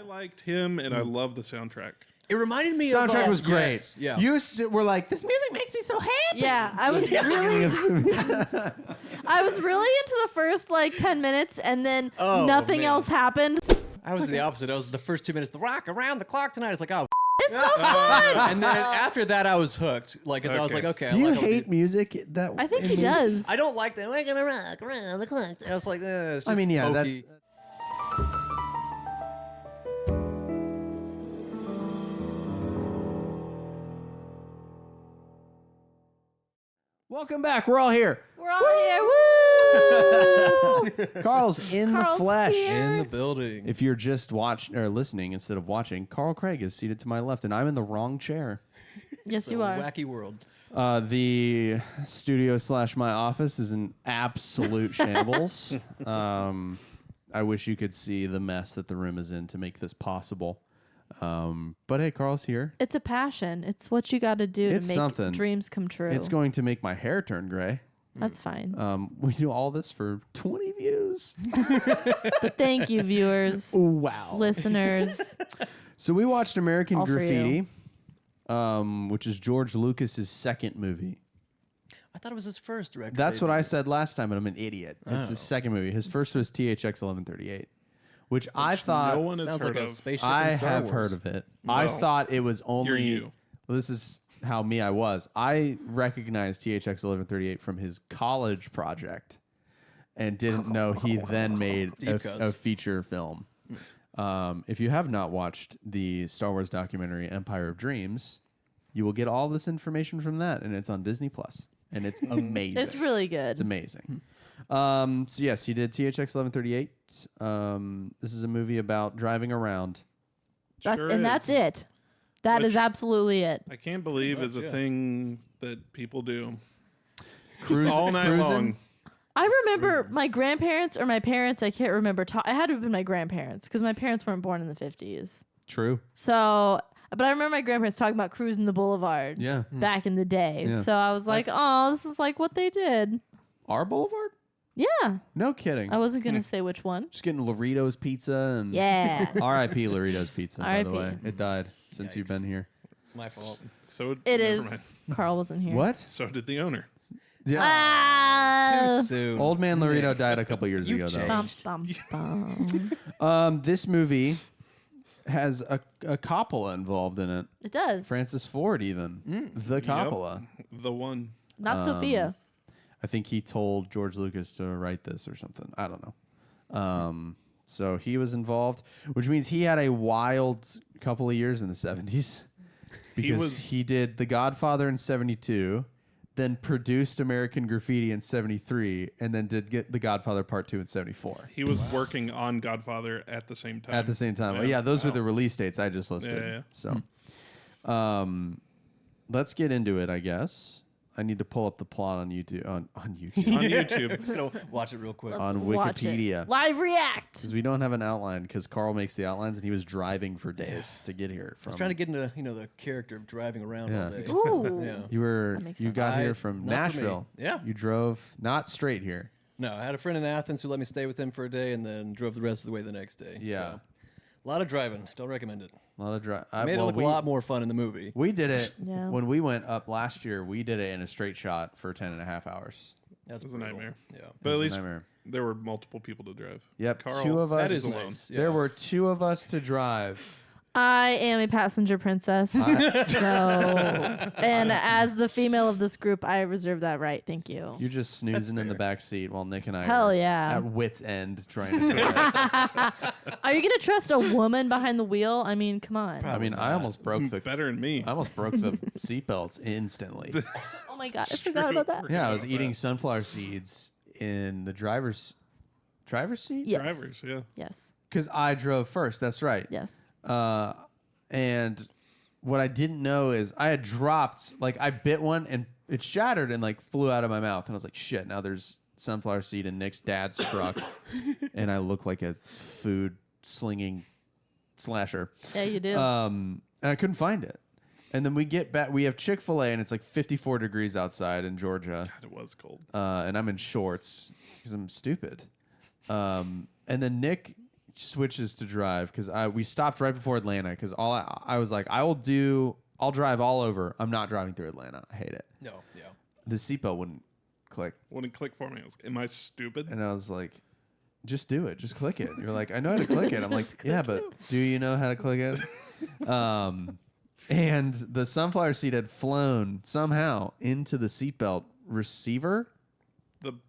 liked him, and I love the soundtrack. It reminded me Soundtrack was great. Yes, yeah. You were like, this music makes me so happy. Yeah, I was really I was really into the first like 10 minutes and then nothing man. else happened. I was the opposite. I was the first 2 minutes, the rock around the clock tonight. It's like, oh. It's so fun. And then after that, I was hooked. Like, I was like, okay. Do you hate music? I think he does. I don't like that. We're gonna rock around the clock. I was like, it's just I mean, yeah, hokey. that's. Welcome back. We're all here. We're all here. Woo! Carl's in Carl's the flesh. here. in the building. If you're just watching or listening instead of watching, Carl Craig is seated to my left, and I'm in the wrong chair. Yes, It's you a are. wacky world. The studio / my office is an absolute shambles. I wish you could see the mess that the room is in to make this possible. But hey, Carl's here. It's a passion. It's what you got to do It's to make something. dreams come true. It's going to make my hair turn gray. That's fine. We do all this for 20 views. But thank you, viewers, Wow. listeners. So we watched American All for Graffiti, which is George Lucas's second movie. I thought it was his first director. That's what I said last time, and I'm an idiot. It's his Oh. second movie. His first was THX 1138, which I thought no one has Sounds heard like a of. spaceship I in Star have Wars. heard of it. I thought it was only. you. Well, this is how me I was. I recognized THX 1138 from his college project, and didn't know he then made Deep cuts. a feature film. If you have not watched the Star Wars documentary Empire of Dreams, you will get all this information from that, and it's on Disney Plus, and it's amazing. It's really good. It's amazing. So yes, he did THX 1138. This is a movie about driving around. Sure and is. that's it. That is Which- absolutely it. I can't believe is a yeah. thing that people do. Cruising, All night cruising. long. I remember my grandparents or my parents, I can't remember. I had to have been my grandparents because my parents weren't born in the 50s. True. So, but I remember my grandparents talking about cruising the boulevard Yeah. back in the day. Yeah. So I was like, oh, this is like what they did. Our Boulevard? Yeah. No kidding. I wasn't going to say which one. Just getting Lorito's Pizza and Yeah. R.I.P. Lorito's Pizza. By the R.I.P.. way, it died since you've been here. It's my fault. So It never is. mind. Carl wasn't here. What? So did the owner. Yeah. Ah. Too soon. Old man Lorito died a couple years You've ago, though. changed. Bum, bum, bum. This movie has a Coppola involved in it. It does. Francis Ford, even the Coppola. Yep. The one. Not Sophia. I think he told George Lucas to write this or something. I don't know. So he was involved, which means he had a wild couple of years in the 70s because he did The Godfather in 72, then produced American Graffiti in 73, and then did get The Godfather Part 2 in 74. He was working on Godfather at the same time. At the same time. Yeah, those were the release dates I just listed. Yeah. So, let's get into it, I guess. I need to pull up the plot on YouTube. On YouTube. On YouTube. I'm just gonna watch it real quick. Let's on watch it. Wikipedia. Live react. Because we don't have an outline because Carl makes the outlines and he was driving for days to get here. I From was trying to get into the character of driving around Yeah. all day. Ooh. Yeah. you makes you sense. got here Not from for me. Nashville. Yeah. You drove not straight here. No, I had a friend in Athens who let me stay with him for a day, and then drove the rest of the way the next day. Yeah. So, a lot of driving. Don't recommend it. A lot of drive. Made it look a lot more fun in the movie. We did it Yeah. when we went up last year. We did it in a straight shot for 10 and a half hours. That's It was a brutal. nightmare. Yeah. But It at was a least nightmare. there were multiple people to drive. Yep, Carl, two of us. That is alone. nice. Yeah. There were two of us to drive. I am a passenger princess. So, and as the female of this group, I reserve that right. Thank you. You're just snoozing in the fair. back seat while Nick and I Hell are yeah. at wit's end trying to drive. Are you gonna trust a woman behind the wheel? I mean, come on. I mean, I almost broke the Better than me. I almost broke the seatbelts instantly. Oh my god, I forgot about that. Yeah, I was eating sunflower seeds in the driver's seat. Yes. Drivers, yeah. Yes. Because I drove first. That's right. Yes. And what I didn't know is I had dropped, like I bit one and it shattered and like flew out of my mouth. And I was like, shit, now there's sunflower seed in Nick's dad's truck. And I look like a food slinging slasher. Yeah, you do. And I couldn't find it. And then we get back, we have Chick-fil-A and it's like 54 degrees outside in Georgia. God, it was cold. And I'm in shorts because I'm stupid. And then Nick switches to drive because we stopped right before Atlanta because I was like, I'll drive all over. I'm not driving through Atlanta. I hate it. No, yeah. The seatbelt wouldn't click. Wouldn't click for me. Am I stupid? And I was like, just do it. Just click it. You're like, I know how to click it. I'm like, yeah, but do you know how to click it? And the sunflower seed had flown somehow into the seatbelt receiver.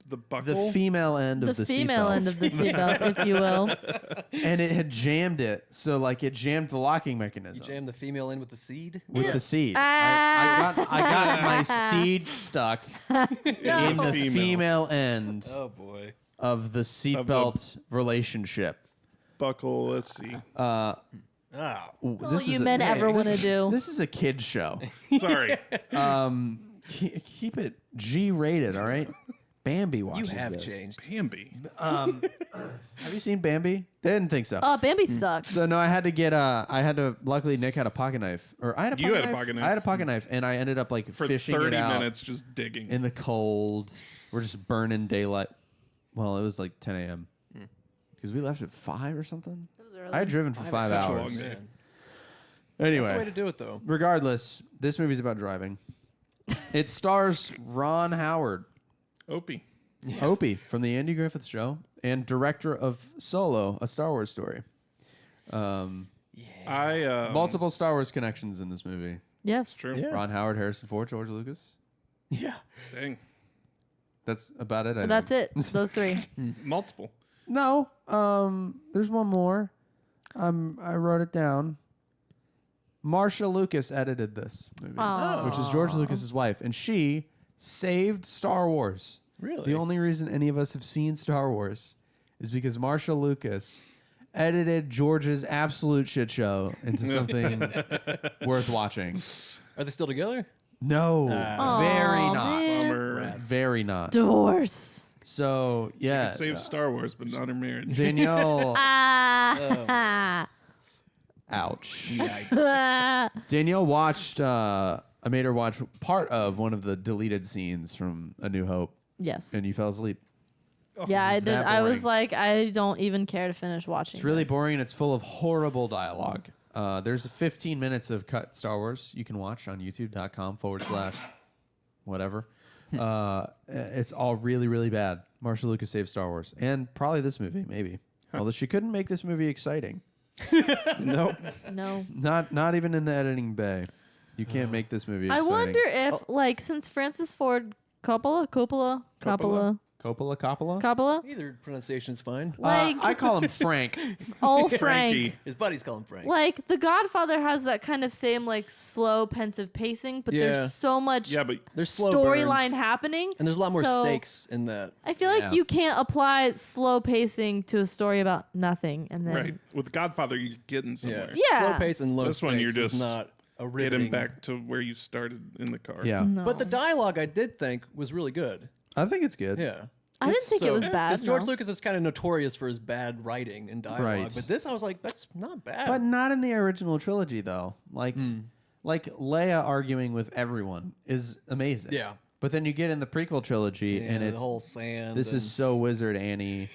The buckle. The female end of the seatbelt. The female end of the seatbelt, if you will. And it had jammed it. So, like, it jammed the locking mechanism. You jam the female in with the seed? With the seed. I got my seed stuck in the female end Oh, boy. of the seatbelt relationship. Buckle. Let's see. All you men ever want to do. This is a kid's show. Sorry. Keep it G-rated, all right? Bambi watches You have this. changed. Bambi. Have you seen Bambi? Didn't think so. Oh, Bambi sucks. So no, I had to. Luckily, Nick had a pocket knife, or I had a. You Pocket had a knife? pocket knife. I had a pocket knife, and I ended up like For fishing 30 it out minutes, just digging. in the cold. We're just burning daylight. Well, it was like 10 a.m. because we left at 5 or somethething. It was early. I had driven for 5 such a hours. long day. Man. That's the way Anyway, to do it, though. regardless, this movie's about driving. It stars Ron Howard, Opie. Opie from the Andy Griffith Show, and director of Solo, a Star Wars story. I Multiple Star Wars connections in this movie. Yes. True. Yeah. Ron Howard, Harrison Ford, George Lucas. Yeah. Dang. That's about it. I So that's think. it. Those three. Multiple. No, there's one more. I wrote it down. Marsha Lucas edited this movie, Aw. which is George Lucas's wife, and she saved Star Wars. Really? The only reason any of us have seen Star Wars is because Marsha Lucas edited George's absolute shit show into something worth watching. Are they still together? No, very Aw, not. man. Bummer. Very not. Divorce. So yeah, Save Star Wars, but not her marriage. Danielle. Ah. Ouch. Yikes. Danielle watched. I made her watch part of one of the deleted scenes from A New Hope, Yes. and you fell asleep. Yeah, I it's did. that I was boring. like, I don't even care to finish watching. It's really this. boring, and it's full of horrible dialogue. There's 15 minutes of cut Star Wars you can watch on youtube.com/whatever. It's all really, really bad. Marsha Lucas saved Star Wars, and probably this movie, maybe. Although she couldn't make this movie exciting. Nope. No. Not even in the editing bay. You can't make this movie I exciting. wonder if, like, since Francis Ford Coppola, Either pronunciation is fine. like, I call him Frank. oh, Frank. Frankie. His buddies call him Frank. Like, The Godfather has that kind of same, like, slow, pensive pacing, but Yeah. there's so much Yeah, but There's slow storyline burns. happening. And there's a lot more so stakes in that. I feel like Yeah. you can't apply slow pacing to a story about nothing, and then right. With Godfather, you're getting somewhere. Yeah. Slow pace and low This stakes one, you're is just not a Get riveting. him back to where you started in the car. Yeah. no. But the dialogue, I did think, was really good. I think it's good. Yeah. I didn't think it was bad. Because George no. Lucas is kind of notorious for his bad writing and dialogue. Right. But this, I was like, that's not bad. But not in the original trilogy, though. Like Leia arguing with everyone is amazing. Yeah. But then you get in the prequel trilogy, Yeah, and the it's whole sand. this is and so Wizard Annie,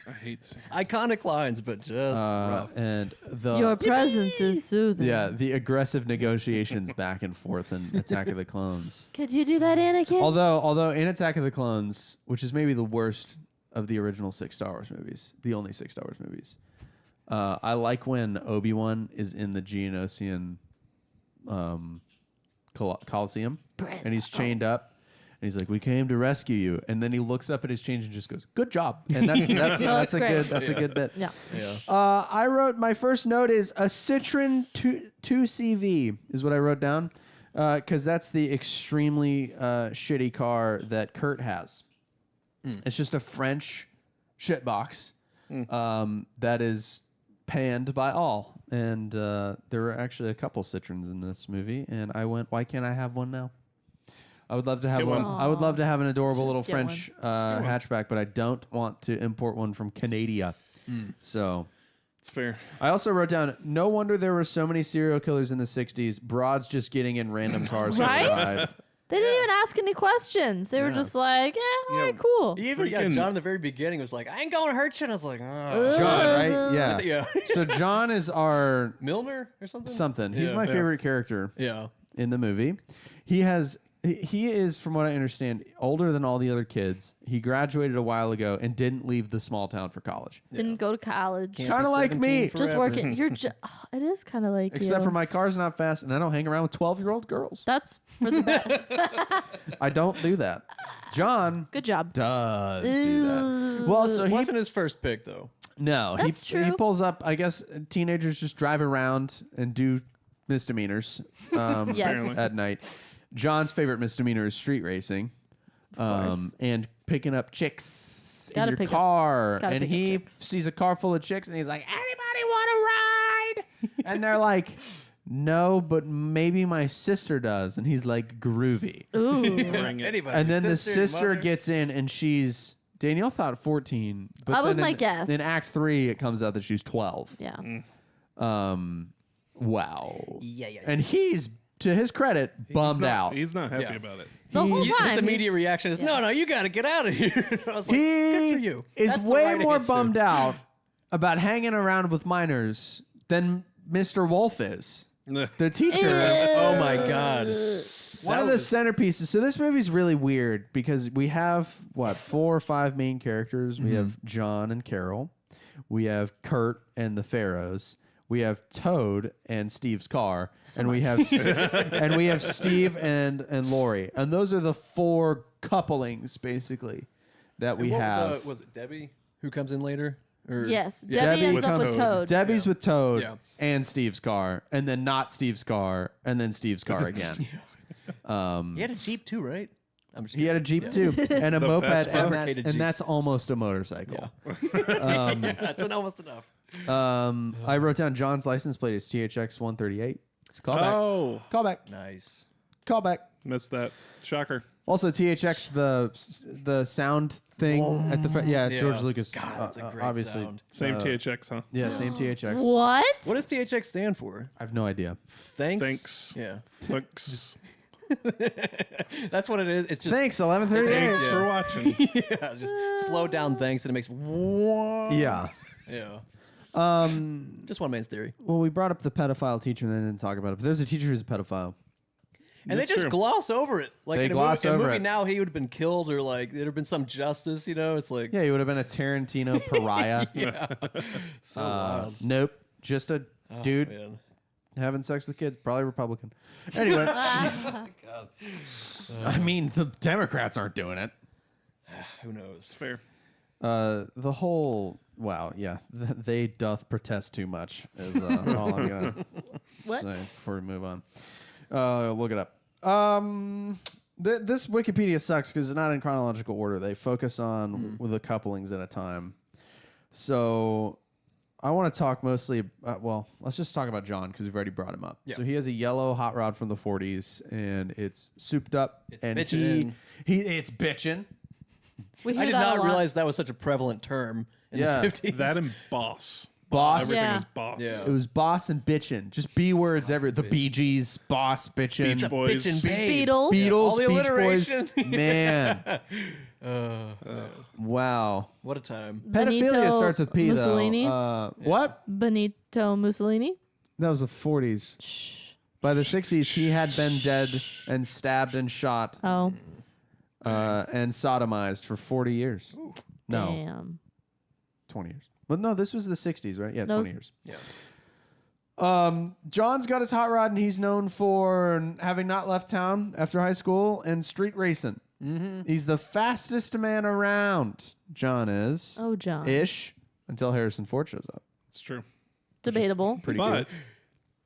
I hate saying iconic lines, but just rough. and the Your presence is soothing. the aggressive negotiations back and forth in Attack of the Clones. Could you do that, Anakin? Although in Attack of the Clones, which is maybe the worst of the original 6 Star Wars movies, the only 6 Star Wars movies, I like when Obi-Wan is in the Geonosian Coliseum, and he's chained up. And he's like, "We came to rescue you," and then he looks up at his change and just goes, "Good job." And that's it's a great. good bit. Yeah. Yeah. I wrote my first note is a Citroen 2CV is what I wrote down because that's the extremely shitty car that Kurt has. It's just a French shitbox that is panned by all, and there were actually a couple Citroens in this movie, and I went, "Why can't I have one now?" I would love to have Get one. one. I would love to have an adorable Just little get French hatchback, but I don't want to import one from Canada. So it's fair. I also wrote down, no wonder there were so many serial killers in the 60s. Broads just getting in random cars for a Right? ride. They didn't even ask any questions. They were just like, all right, cool. Even Freaking- John in the very beginning was like, I ain't going to hurt you. And I was like, oh. John, right? Yeah. Yeah. So John is our Milner or something? something. He's Yeah. my favorite character Yeah. in the movie. He is, from what I understand, older than all the other kids. He graduated a while ago and didn't leave the small town for college. Didn't go to college. Can't Kinda be like 17 me. Just forever. working. It is kind of like Except you. for my car's not fast, and I don't hang around with 12-year-old girls. That's for the best. I don't do that. John Good job. does do that. Well, so he Wasn't his first pick, though. no, That's he true. pulls up. I guess teenagers just drive around and do misdemeanors Yes. at night. John's favorite misdemeanor is street racing, and picking up chicks Gotta in pick your up- car. gotta And pick up he chicks. sees a car full of chicks, and he's like, "Anybody want to ride?" And they're like, "No, but maybe my sister does." And he's like, "Groovy." Ooh. Bring it. Anybody. And then the sister, sister mother. gets in, and she's Danielle thought 14, but That was then my in, guess. In Act 3, it comes out that she's 12. Yeah. Wow. Yeah. And he's, to his credit, bummed out. He's not happy Yeah. about it. The whole His time. immediate he's- reaction is, no, you got to get out of here. I was like, He good for you. is That's the way right more answer. bummed out about hanging around with minors than Mr. Wolf is. The teacher. Oh, my God. One of the centerpieces. So this movie's really weird because we have, 4 or 5 main characters. We have John and Carol. We have Kurt and the Pharaohs. We have Toad and Steve's car, and we have Steve and Lori, and those are the 4 couplings basically that we And what have. was it Debbie who comes in later? Or, Yes. Yeah. Debbie ends up comes- with Toad. Debbie's with Toad Yeah. and Steve's car, and then not Steve's car, and then Steve's car again. He had a Jeep too, right? I'm just He had a Jeep too, and a The moped, best and that's, fabricated and Jeep. that's almost a motorcycle. That's almost enough. I wrote down John's license plate is THX 138. It's a callback. Oh, Callback. Nice. Callback. missed that. Shocker. Also, THX the sound thing at the Yeah. George Lucas. God, that's a great obviously. sound. Same THX, huh? Yeah, same THX. What? What does THX stand for? I have no idea. Thanks. Thanks. Yeah. Thanks. That's what it is. It's just Thanks, 1138. Thanks for watching. yeah, just slow down thanks and it makes Yeah. Yeah. Um. Just one man's theory. Well, we brought up the pedophile teacher and then didn't talk about it. But there's a teacher who's a pedophile. And they That's just true. gloss over it. Like They in gloss a movie, over it. now he would have been killed or like there'd have been some justice, you know? It's like Yeah, he would have been a Tarantino pariah. so wild. Nope. Just a Oh, dude man. having sex with kids, probably Republican. Anyway, I mean, the Democrats aren't doing it. Who knows? Fair. The whole they doth protest too much is all I'm gonna What? say before we move on. Look it up. This Wikipedia sucks because it's not in chronological order. They focus on the couplings at a time. So I want to talk mostly. Let's just talk about John because we've already brought him up. Yeah. So he has a yellow hot rod from the 40s, and it's souped up. It's and bitchin'. it's bitchin'. We hear I did that a not lot. realize that was such a prevalent term in Yeah. the 50s. That and boss. Boss. Everything Yeah. is boss. Yeah. It was boss and bitchin'. Just B words every. The Bee Gees, boss, bitchin'. Beach Boys. bitchin' babe. Beatles. Beatles, All the Beach Boys. alliteration. Man. Wow. What a time. Pedophilia Benito starts with P, Mussolini? though. What? Benito Mussolini. That was the 40s. Shh. By the 60s, he had been dead and stabbed and shot Oh, and sodomized for 40 years. No, damn. 20 years. But no, this was the 60s, right? Yeah, Those- 20 years. Yeah. John's got his hot rod, and he's known for having not left town after high school and street racing. Mm-hmm. He's the fastest man around. John is Oh, John. ish until Harrison Ford shows up. It's true. Debatable. Pretty But good.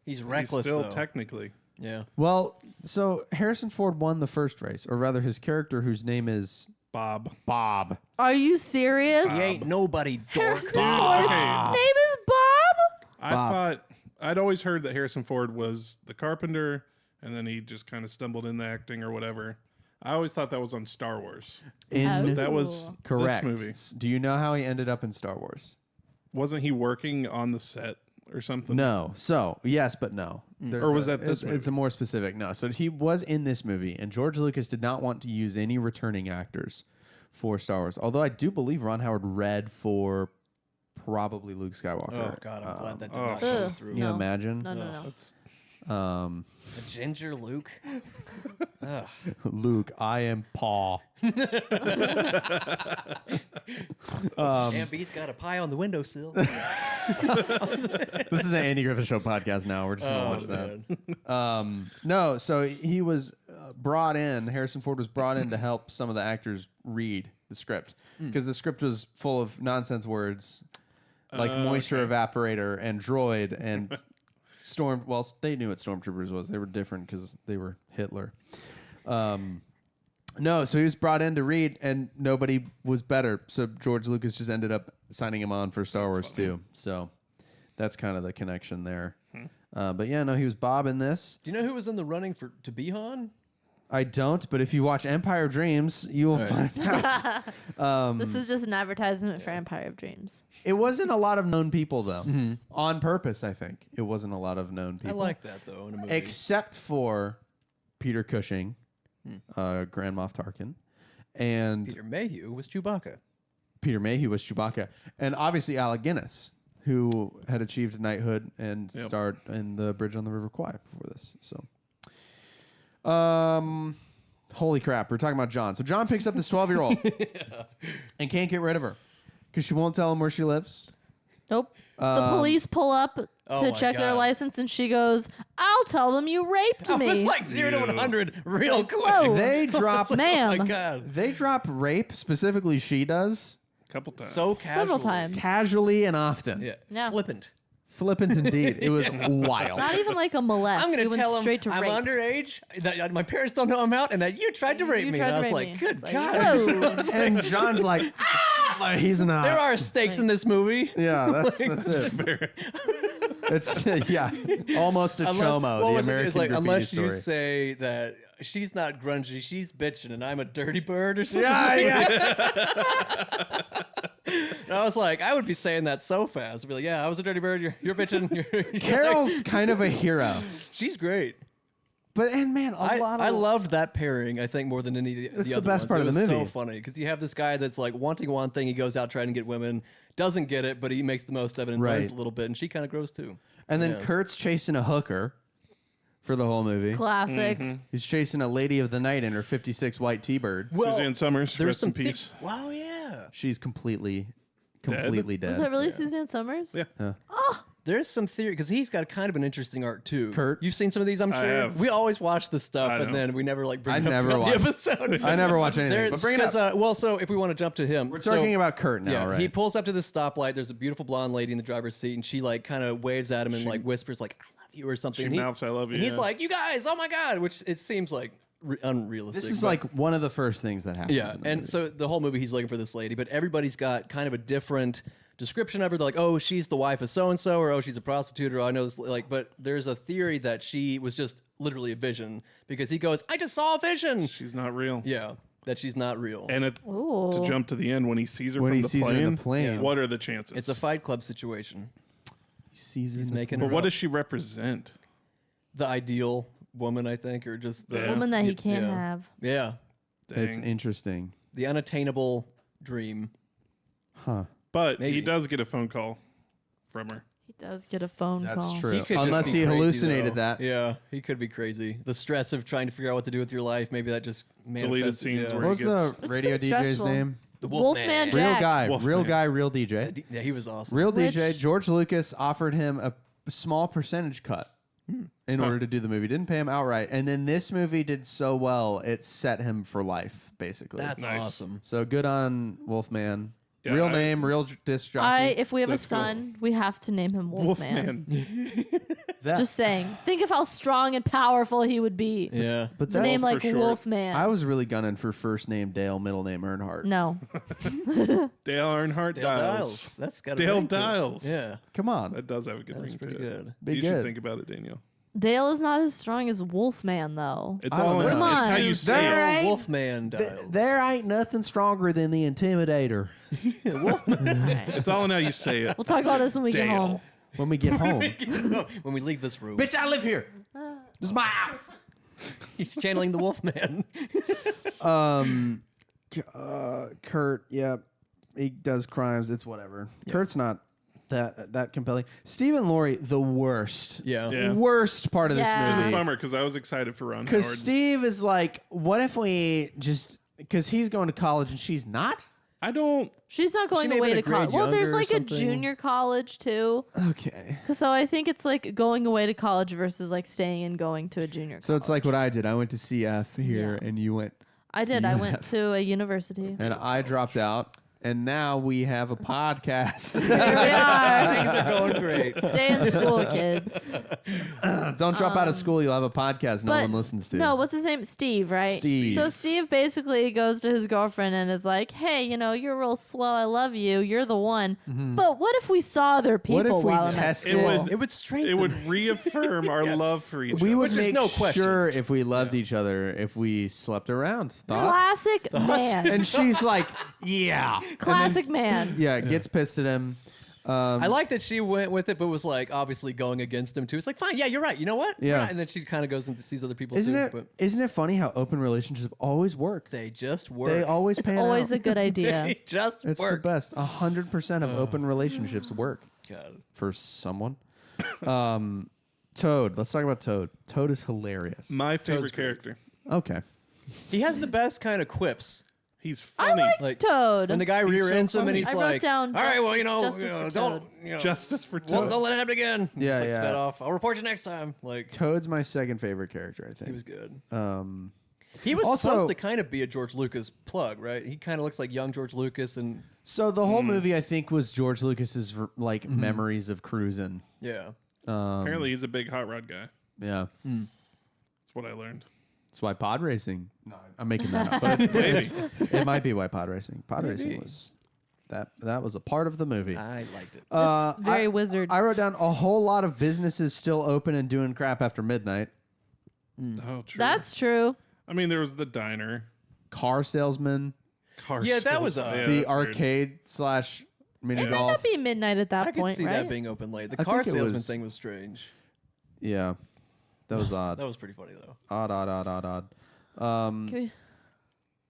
He's he's reckless still though. technically. Yeah. Well, so Harrison Ford won the first race, or rather, his character, whose name is Bob. Bob. Are you serious? He ain't nobody dork. Harrison Ford's Okay. name is Bob? I Bob. thought I'd always heard that Harrison Ford was the carpenter, and then he just kind of stumbled into acting or whatever. I always thought that was on Star Wars. In That was correct. this movie. Do you know how he ended up in Star Wars? Wasn't he working on the set or something? No. So yes, but no. Or was that this It's a more specific. No, so he was in this movie, and George Lucas did not want to use any returning actors for Star Wars. Although I do believe Ron Howard read for probably Luke Skywalker. Oh God, I'm glad that did not Ugh. come through. Can you No. imagine? No. A ginger Luke. Ugh. Luke, I am Paul. Aunt B's got a pie on the windowsill. This is an Andy Griffith Show podcast now. We're just going to watch that. No, so he was brought in, Harrison Ford was brought in to help some of the actors read the script because the script was full of nonsense words like moisture evaporator and droid and storm. Well, they knew what stormtroopers was. They were different because they were Hitler. No, so he was brought in to read, and nobody was better. So George Lucas just ended up signing him on for Star Wars too. So that's kind of the connection there. But yeah, no, he was Bob in this. Do you know who was in the running to be Han? I don't, but if you watch Empire of Dreams, you will find out. This is just an advertisement for Empire of Dreams. It wasn't a lot of known people, though. On purpose, I think. It wasn't a lot of known I people. like that though in a movie. Except for Peter Cushing, Grand Moff Tarkin, and Peter Mayhew was Chewbacca. Peter Mayhew was Chewbacca, and obviously Alec Guinness, who had achieved knighthood and starred in the Bridge on the River Kwai before this. So, holy crap, we're talking about John. So John picks up this 12-year-old and can't get rid of her because she won't tell him where she lives. Nope. The police pull up Oh to my check their God. license, and she goes, "I'll tell them you raped It me." was like 0 to 100 real quick. whoa. They drop, Oh my Ma'am. God. they drop rape, specifically she does, A couple times. So casual. Several times. casually and often. Yeah. Yeah. Flippant. Flippant indeed. It was wild. Not even like a molest. I'm We going to went tell him straight to I'm rape. underage, that my parents don't know I'm out, and that you tried to rape You me. tried And I to was rape like, me. good It's like, God. whoa. And John's like, like, he's not. There are stakes in this movie. Yeah, that's it. It's yeah, almost a chomo. what The was it? American It's like, Graffiti unless story. you say that she's not grungy, she's bitching, and I'm a dirty bird or something. And I was like, I would be saying that so fast. I'd be like, yeah, I was a dirty bird. You're bitching. You're Carol's kind of a hero, she's great. but and man, I loved that pairing. I think more than any of the That's other the best ones. part It of the was movie. So funny because you have this guy that's like wanting one thing. He goes out trying to get women, doesn't get it, but he makes the most of it and Right. learns a little bit, and she kind of grows too. And then Yeah. Kurt's chasing a hooker for the whole movie. Classic. He's chasing a lady of the night in her 56 white T-bird. Suzanne Summers, There's rest some in peace. Wow, yeah. She's completely dead. Was that really Suzanne Summers? Yeah. There's some theory because he's got kind of an interesting arc too. Kurt? You've seen some of these, I'm I sure. have. We always watch this stuff, I and know. then we never like bring I it up never throughout the watch- episode. I never watch anything, There's- but bring it up. because, well, so if we want to jump to him, We're talking about Kurt now, yeah, right? he pulls up to this stoplight. There's a beautiful blonde lady in the driver's seat, and she like kind of waves at him and like whispers like "I love you" or something. She And he- mouths "I love you." and he's yeah. like, "You guys, oh my god!" Which it seems like unrealistic. This is but- like one of the first things that happens. yeah, in the and movie. so the whole movie he's looking for this lady, but everybody's got kind of a different description of her. They're like, oh, she's the wife of so and so, or oh, she's a prostitute, or I know this. Like, but there's a theory that she was just literally a vision because he goes, I just saw a vision. she's not real. Yeah, that she's not real. And to Ooh. jump to the end, when he sees her When from he the sees her plane, in the plane. Yeah. what are the chances? It's a Fight Club situation. he sees her He's in the making But her what up. does she represent? The ideal woman, I think, or just the Yeah. Woman that he y- can't yeah. have. Yeah, It's Dang. interesting. the unattainable dream. Huh. But Maybe. he does get a phone call from her. He does get a phone That's call. true. He could Unless just be he crazy, hallucinated though. that. Yeah, he could be crazy. The stress of trying to figure out what to do with your life, maybe that just Deleted manifested. scenes yeah. where What was he the gets- radio pretty DJ's stressful. name? The Wolfman Jack. Real Jack. guy. Wolfman. Real guy, real DJ. Yeah, he was awesome. Real Which- DJ. George Lucas offered him a small percentage cut in order to do the movie. Didn't pay him outright. And then this movie did so well, it set him for life, basically. That's Nice. awesome. so good on Wolfman. Yeah, real I- name, real disc jockey. If we have a That's cool. son, we have to name him Wolfman. That- Just saying. Think of how strong and powerful he would be. Yeah. but The that's name like for sure. Wolfman. I was really gunning for first name Dale, middle name Earnhardt. No. Dale Earnhardt Dale Dials. Dials. That's got a Dale ring to it. Dials. Yeah. Come on. That does have a good That's ring pretty to it. good. Be you good. should think about it, Danielle. Dale is not as strong as Wolfman, though. It's I don't all in, know. it's how Come you on. say There it. ain't- Wolfman Dials. There ain't nothing stronger than the Intimidator. It's all in how you say it. We'll talk about this when we get Dale. home. when we get home. When we leave this room. Bitch, I live here. This is my house. He's channeling the Wolfman. Kurt, yeah, he does crimes. It's whatever. Kurt's not that compelling. Steve and Laurie, the worst. Yeah. Worst part of this Yeah. Which is a movie. bummer because I was excited for Ron Howard. Because Steve is like, what if we just... Because he's going to college and she's not? I don't. She's not going may have away been to a grade college. Well, there's younger or like a something. junior college too. Okay. So I think it's like going away to college versus like staying and going to a junior So it's like what I did. I went to CF here Yeah. and you went... I did. I you went have- to a university. And I dropped out. And now we have a podcast. Here we are. Things are going great. Stay in school, kids. Don't drop out of school. You'll have a podcast no But one listens to. no, what's his name? Steve, right? Steve. So Steve basically goes to his girlfriend and is like, "Hey, you're real swell. I love you. You're the one. But what if we saw other people What if we while I'm at tested- school?" It would- It would strengthen. It would reaffirm our love for each We other. would Which there's make no question. sure if we loved each other, if we slept around. Thoughts? Classic man. And she's like, yeah. Classic man. Yeah, gets pissed at him. I like that she went with it, but was like obviously going against him too. It's like, fine, yeah, you're right. You know what? You're Yeah. right. And then she kind of goes and sees other people Isn't too. it? But Isn't it funny how open relationships always work? they just work. They always It's pan always out. a good idea. They just It's work. the best. 100% of open relationships work God. for someone. Toad. Let's talk about Toad. Toad is hilarious. My favorite Toad's great. character. Okay. He has the best kind of quips. He's I funny. liked Like, Toad. When the guy He's rear ends so him and funny. he's I wrote like, down all right, well, justice for don't, Toad. Justice for well, Toad. don't let it happen again. Yeah, Just, like, yeah. sped off. I'll report you next time. Like, Toad's my second favorite character, I think. he was good. Um, He was Also- supposed to kind of be a George Lucas plug, right? He kind of looks like young George Lucas, and so the whole movie, I think, was George Lucas's like memories of cruising. yeah. Apparently, he's a big hot rod guy. Yeah. That's what I learned. That's why pod racing. No, I'm making that up. But Maybe. it might be why pod racing. Pod racing was that was a part of the movie. I liked it. It's very I- wizard. I wrote down a whole lot of businesses still open and doing crap after midnight. Oh, true. That's true. I mean, there was the diner. Car salesman, Car Yeah, that sales- was, yeah, the that's weird. arcade slash mini It might golf. not be midnight at that I could point, see right? that being open late. The I car think it salesman was- thing was strange. Yeah, that was odd. That was pretty funny though. Odd. Can we-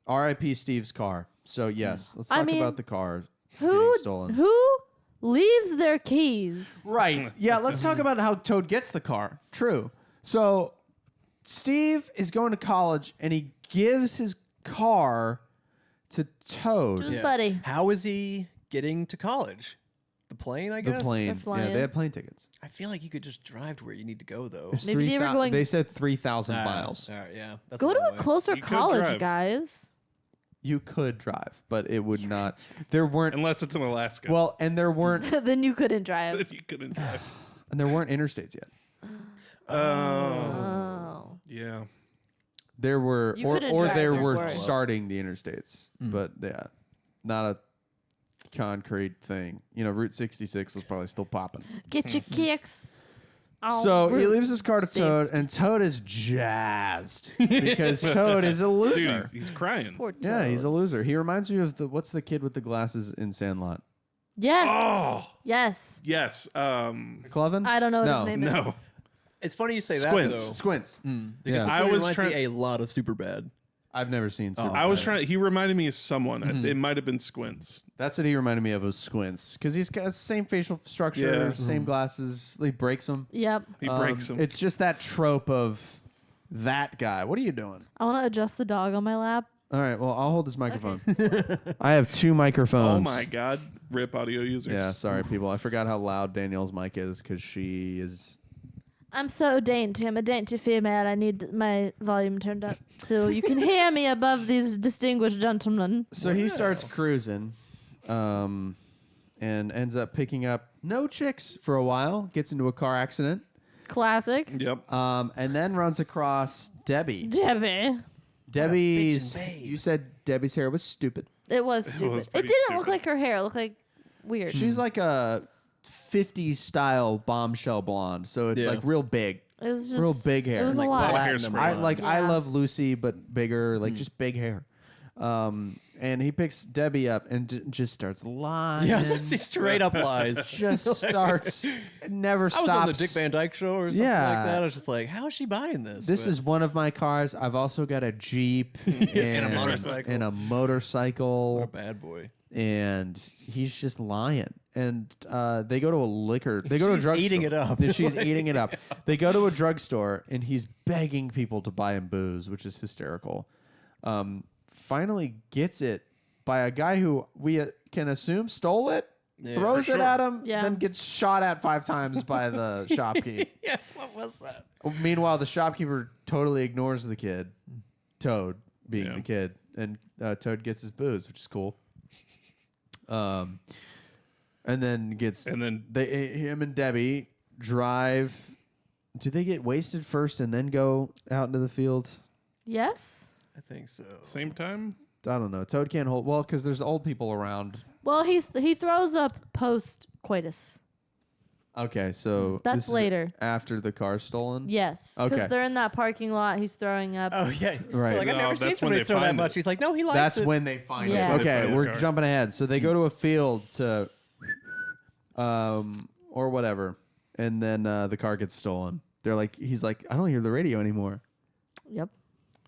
R.I.P. Steve's car. So yes, let's I talk mean, about the car who getting stolen. who leaves their keys? Right. Yeah, let's talk about how Toad gets the car. True. So Steve is going to college and he gives his car to Toad. To his buddy. How is he getting to college? The plane, I The guess. plane. They're Yeah, flying. they had plane tickets. I feel like you could just drive to where you need to go though. It's Maybe they were 3,000 going- They said 3,000 miles. All right, yeah. That's Go to long a way. closer You could college, drive. guys. You could drive, but it would not. There weren't. Unless it's in Alaska. Well, and there weren't. Then you couldn't drive. If you couldn't drive. And there weren't interstates yet. Oh, Oh. yeah. There were, You or couldn't or drive they there were for it. starting the interstates, but yeah, not a concrete thing. You know, Route 66 was probably still popping. Get your kicks. on So he Route leaves his car to Toad, 66. and Toad is jazzed because Toad is a Dude, loser. he's crying. Poor Toad. Yeah, he's a loser. He reminds me of what's the kid with the glasses in Sandlot? Yes. Oh, Yes. yes. Cloven? I don't know what no. his name is. No. It's funny you say Squints. that though. Squints. Because Yeah. I I was was reminds trying- me a lot of Superbad. I've never seen Superbad. I was trying. He reminded me of someone. It might have been Squints. That's what he reminded me of was Squints because he's got the same facial structure, Yeah. same glasses. He breaks them. Yep. He breaks him. It's just that trope of that guy. What are you doing? I want to adjust the dog on my lap. All right, well, I'll hold this microphone. I have 2 Oh microphones. my God! Rip audio users. Yeah, sorry, people. I forgot how loud Danielle's mic is because she is. I'm so dainty. I'm a dainty female. I need my volume turned up so you can hear me above these distinguished gentlemen. So he starts cruising and ends up picking up no chicks for a while, gets into a car accident, Classic. Yep. and then runs across Debbie. Debbie. Debbie's. bitchin' babe. You said Debbie's hair was stupid. It was stupid. It pretty didn't look stupid. like her hair. It looked like weird. She's like a 50s style bombshell blonde, so it's Yeah. like real big. It was just real big hair. It was Like a lot. black hair platinum spray. I blonde. like I Yeah. love Lucy, but bigger, like just big hair. and he picks Debbie up and just starts lying. Yeah, he straight up lies. Just starts, never I stops. was on the Dick Van Dyke Show or something Yeah. like that. I was just like, how is she buying this? This But- is one of my cars. I've also got a Jeep and, a motorcycle. And a motorcycle. what a bad boy. And he's just lying. And they go to a liquor. They go to a She's drugstore. eating it up. And she's eating it up. They go to a drugstore, and he's begging people to buy him booze, which is hysterical. Finally gets it by a guy who we can assume stole it. Yeah, throws for it sure. at him, Yeah. then gets shot at 5 times by the shopkeep. Yeah, what was that? Meanwhile, the shopkeeper totally ignores the kid, Toad being Yeah. the kid, and Toad gets his booze, which is cool. And then him and Debbie drive. Do they get wasted first and then go out into the field? Yes. I think so. Same time. I don't know. Toad can't hold well because there's old people around. Well, he throws up post coitus. Okay, so That's this is later. after the car's stolen. Yes. Because Okay. they're in that parking lot. He's throwing up. Oh yeah, Right. Like I've No, never seen that's when somebody they throw that find much. it. He's like, no, he likes That's it. when they find Yeah. it. Okay, They find we're the car. jumping ahead. So they go to a field to, or whatever, and then the car gets stolen. He's like, I don't hear the radio anymore, Yep.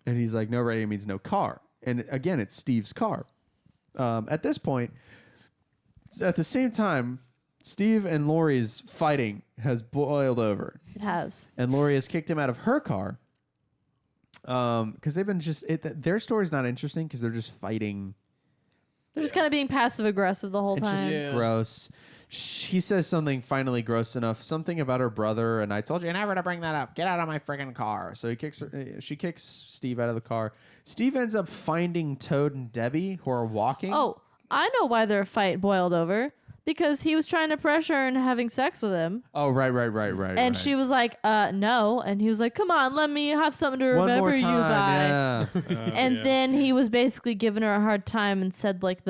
and he's like, no radio means no car. And again, it's Steve's car. At this point, at the same time, Steve and Lori's fighting has boiled over, It has. and Lori has kicked him out of her car. Because they've been their story's not interesting because they're just fighting. They're just kind of being passive aggressive the whole It's time. just Yeah. gross. She says something finally gross enough, something about her brother, and I told you never to bring that up. Get out of my friggin' car. So she kicks Steve out of the car. Steve ends up finding Toad and Debbie, who are walking. Oh, I know why their fight boiled over. Because he was trying to pressure her into having sex with him. Oh, right. And she was like, no. And he was like, come on, let me have something to One remember more you time, by. yeah. And then he was basically giving her a hard time and said like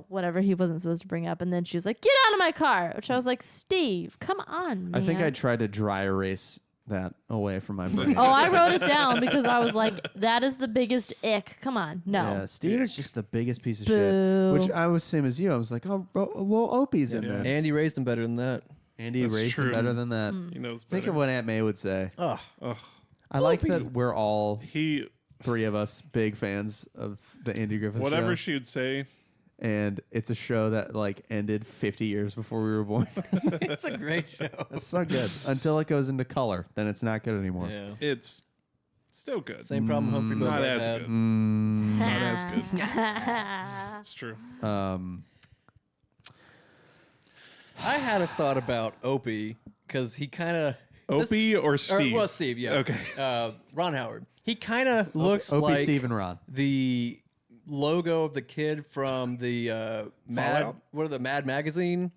whatever he wasn't supposed to bring up. And then she was like, get out of my car. Which I was like, Steve, come on, man. I think I tried to dry erase that away from my brain. Oh, I wrote it down because I was like, that is the biggest ick. Come on. No. Yeah, Steve is just the biggest piece of Boo. shit. Which I was same as you. I was like, oh, little Opie's in Yeah. this. Andy raised him better than that. Andy That's raised him true. better than that. Hmm. He knows Think better. of what Aunt May would say. Ugh. Ugh. I like Opie. that we're all He 3 of us big fans of the Andy Griffith whatever show. she would say. And it's a show that like ended 50 years before we were born. It's a great show. It's so good until it goes into color. Then it's not good anymore. Yeah. It's still good. Same problem Humphrey Not Bogart as had. good. Mm, Not as good. It's true. I had a thought about Opie because he kind of Opie or Steve? well, Steve, yeah. Okay. Ron Howard. He kind of looks Opie, like Steve, and Ron. the logo of the kid from the Mad. Fallout? What are the Mad magazine?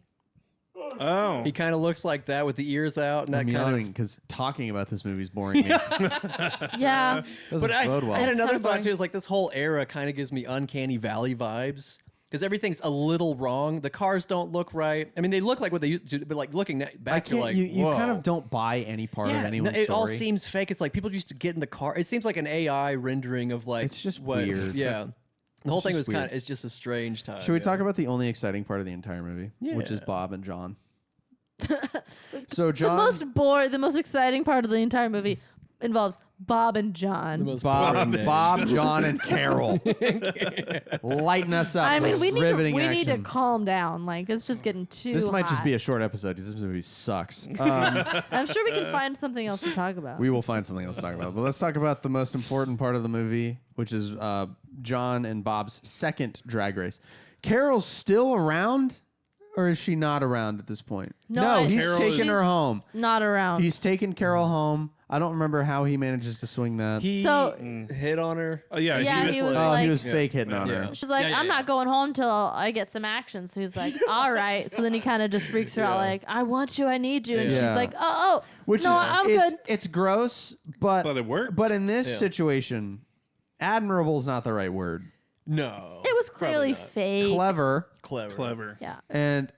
Oh. He kind of looks like that with the ears out and that I'm kind yawning of. because talking about this movie is boring me. Yeah. Doesn't But I bode well. had It's another kinda thought boring. too. Is like this whole era kind of gives me Uncanny Valley vibes. Because everything's a little wrong. The cars don't look right. I mean, they look like what they used to, but like looking back, I you're can't. like, you kind whoa. of don't buy any part of Yeah, anyone's it story. all seems fake. It's like people used to get in the car. It seems like an AI rendering of like. It's just what, weird. Yeah, the whole thing was just kind weird. of. It's just a strange time. Should we yeah. talk about the only exciting part of the entire movie, which is Yeah. Bob and John? So The John, the most exciting part of the entire movie involves Bob and John. The most boring name. Bob, John, and Carol, lighting us up. I mean, with we need riveting to action. calm down. Like, it's just getting too This might just hot. be a short episode because this movie sucks. I'm sure we can find something else to talk about. We will find something else to talk about. But let's talk about the most important part of the movie, which is John and Bob's second drag race. Carol's still around, or is she not around at this point? No, he's Carol taking is- her home. Not around. He's taking Carol home. I don't remember how he manages to swing that. He So- hit on her. Oh, yeah. Yeah, he he was was like, oh, he like- was fake hitting on Yeah. her. She's like, Yeah, I'm yeah. not going home till I get some action. So he's like, all right. So then he kind of just freaks her out, Yeah. like, I want you, I need you. And Yeah. she's like, oh, Which no, is I'm it's, good. it's gross, but But it worked. But in this Yeah. situation, admirable is not the right word. No, It was clearly probably not. fake. Clever, clever. Yeah. and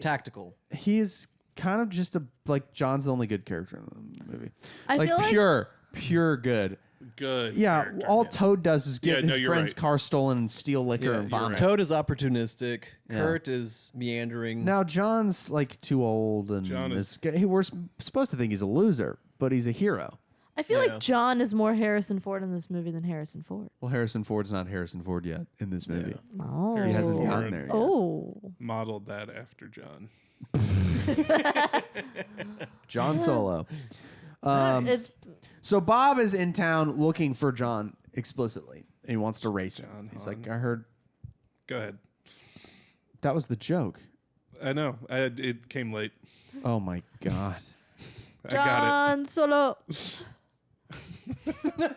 Tactical. he's kind of just like John's the only good character in the movie. I like feel like pure good. good. Yeah, character, all yeah. Toad does is get Yeah, no, his you're friend's right. car stolen and steal liquor Yeah, and you're vomit. right. Toad is opportunistic. Yeah. Kurt is meandering. Now John's like too old, and John is- we're supposed to think he's a loser, but he's a hero. I feel Yeah. like John is more Harrison Ford in this movie than Harrison Ford. Well, Harrison Ford's not Harrison Ford yet in this movie. Oh. He hasn't Ford. gotten there yet. Oh. Modeled that after John. John Solo. It's So Bob is in town looking for John explicitly. And he wants to race him. John He's Han. like, I heard Go ahead. that was the joke. I know. It came late. Oh my god. I got John Solo. it. I'm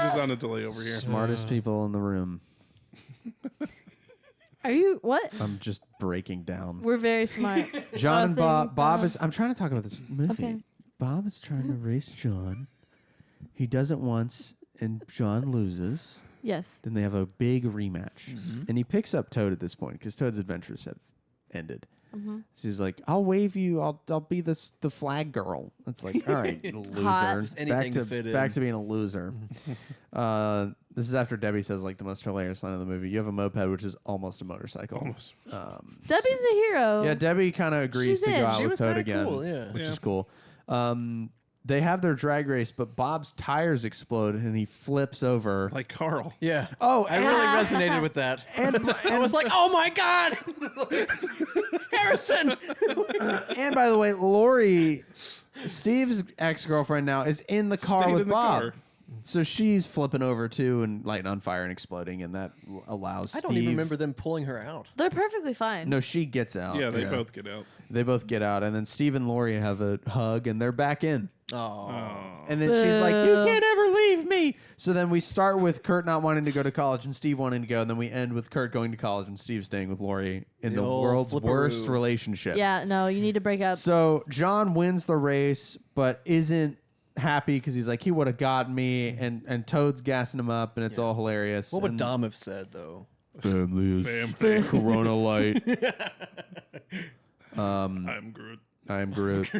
just on a delay over here. Smartest people in the room. Are you what? I'm just breaking down. We're very smart. John and Bob. Nothing, Bob is. I'm trying to talk about this movie. Okay. Bob is trying to race John. He does it once, and John loses. Yes. Then they have a big rematch, and he picks up Toad at this point because Toad's adventures have ended. So he's like, "I'll wave you. I'll be the flag girl." It's like, all right, you loser. Hot. Just anything to fit in. back to being a loser. This is after Debbie says like the most hilarious line of the movie. You have a moped, which is almost a motorcycle. Almost. Debbie's a hero. Yeah, Debbie kind of agrees She's to go in. out She with was Toad kinda again, cool, yeah. which Yeah. is cool. They have their drag race, but Bob's tires explode and he flips over. Like Carl. Yeah. Oh, I really resonated with that. I was like, oh my God. Harrison. And by the way, Lori, Steve's ex-girlfriend now, is in the car Stayed with in the Bob. car. So she's flipping over too and lighting on fire and exploding, and that allows I Steve. don't even remember them pulling her out. They're perfectly fine. No, she gets out. Yeah, they both get out. They both get out, and then Steve and Lori have a hug, and they're back in. Oh. And then she's like, "You Boo. can't ever leave me." So then we start with Kurt not wanting to go to college and Steve wanting to go, and then we end with Kurt going to college and Steve staying with Lori in The the old world's worst flipperoo. relationship. Yeah, no, you need to break up. So John wins the race, but isn't happy because he's like, he would have got me, and Toad's gassing him up, and it's all hilarious. What would and Dom have said, though? Family is Family. Corona Light. I'm Groot. I'm Groot.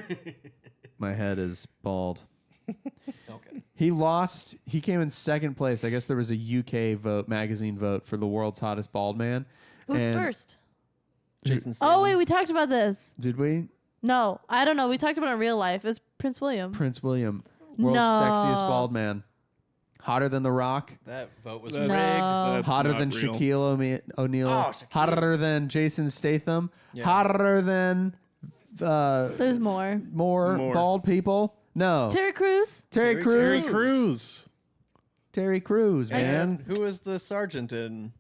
My head is bald. Okay. He lost. He came in second place. I guess there was a UK magazine vote for the world's hottest bald man. Who's And- first? Jason Statham. Oh wait, we talked about this. Did we? No, I don't know. We talked about it in real life. It was Prince William. Prince William, world's No. sexiest bald man, hotter than The Rock, That vote was That's- rigged. No. That's hotter not than real. Shaquille O'Neal, Oh, Shaquille. hotter than Jason Statham, Yeah. hotter than There's more. more bald people. No, Terry Crews. Terry Terry Crews. Crews. Terry Crews, man. And who was the sergeant in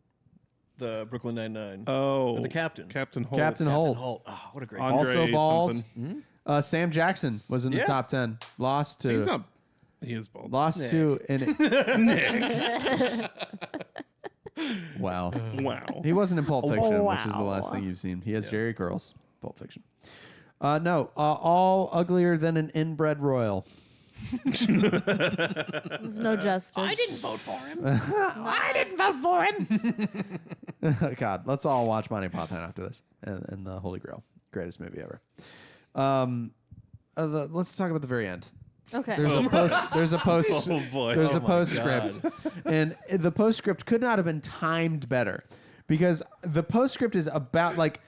the Brooklyn Nine-Nine? Oh. the captain. Captain Holt. Captain Holt. Holt. Oh, what a great Andre Also bald. something. Sam Jackson was in the Yeah. top 10. Lost to. He's not. He is bald. Lost to an. Wow. Wow. He wasn't in Pulp Fiction, which is the last wow. thing you've seen. He has Jerry Curls. Pulp Fiction. No, all uglier than an inbred royal. There's no justice. I didn't vote for him. I didn't vote for him. God, let's all watch Monty Python after this and the Holy Grail, greatest movie ever. Let's talk about the very end. Okay. There's a post. There's a post. Oh boy. There's Oh a my postscript, and the postscript could not have been timed better, because the postscript is about like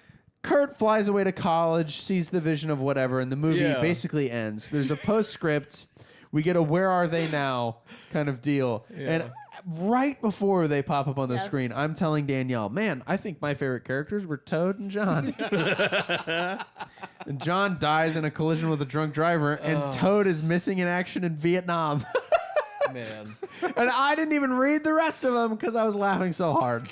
Kurt flies away to college, sees the vision of whatever, and the movie Yeah. basically ends. There's a postscript. We get a "Where are they now?" kind of deal, and right before they pop up on the Yes. screen, I'm telling Danielle, "Man, I think my favorite characters were Toad and John." And John dies in a collision with a drunk driver, and Toad is missing in action in Vietnam. man. And I didn't even read the rest of them because I was laughing so hard.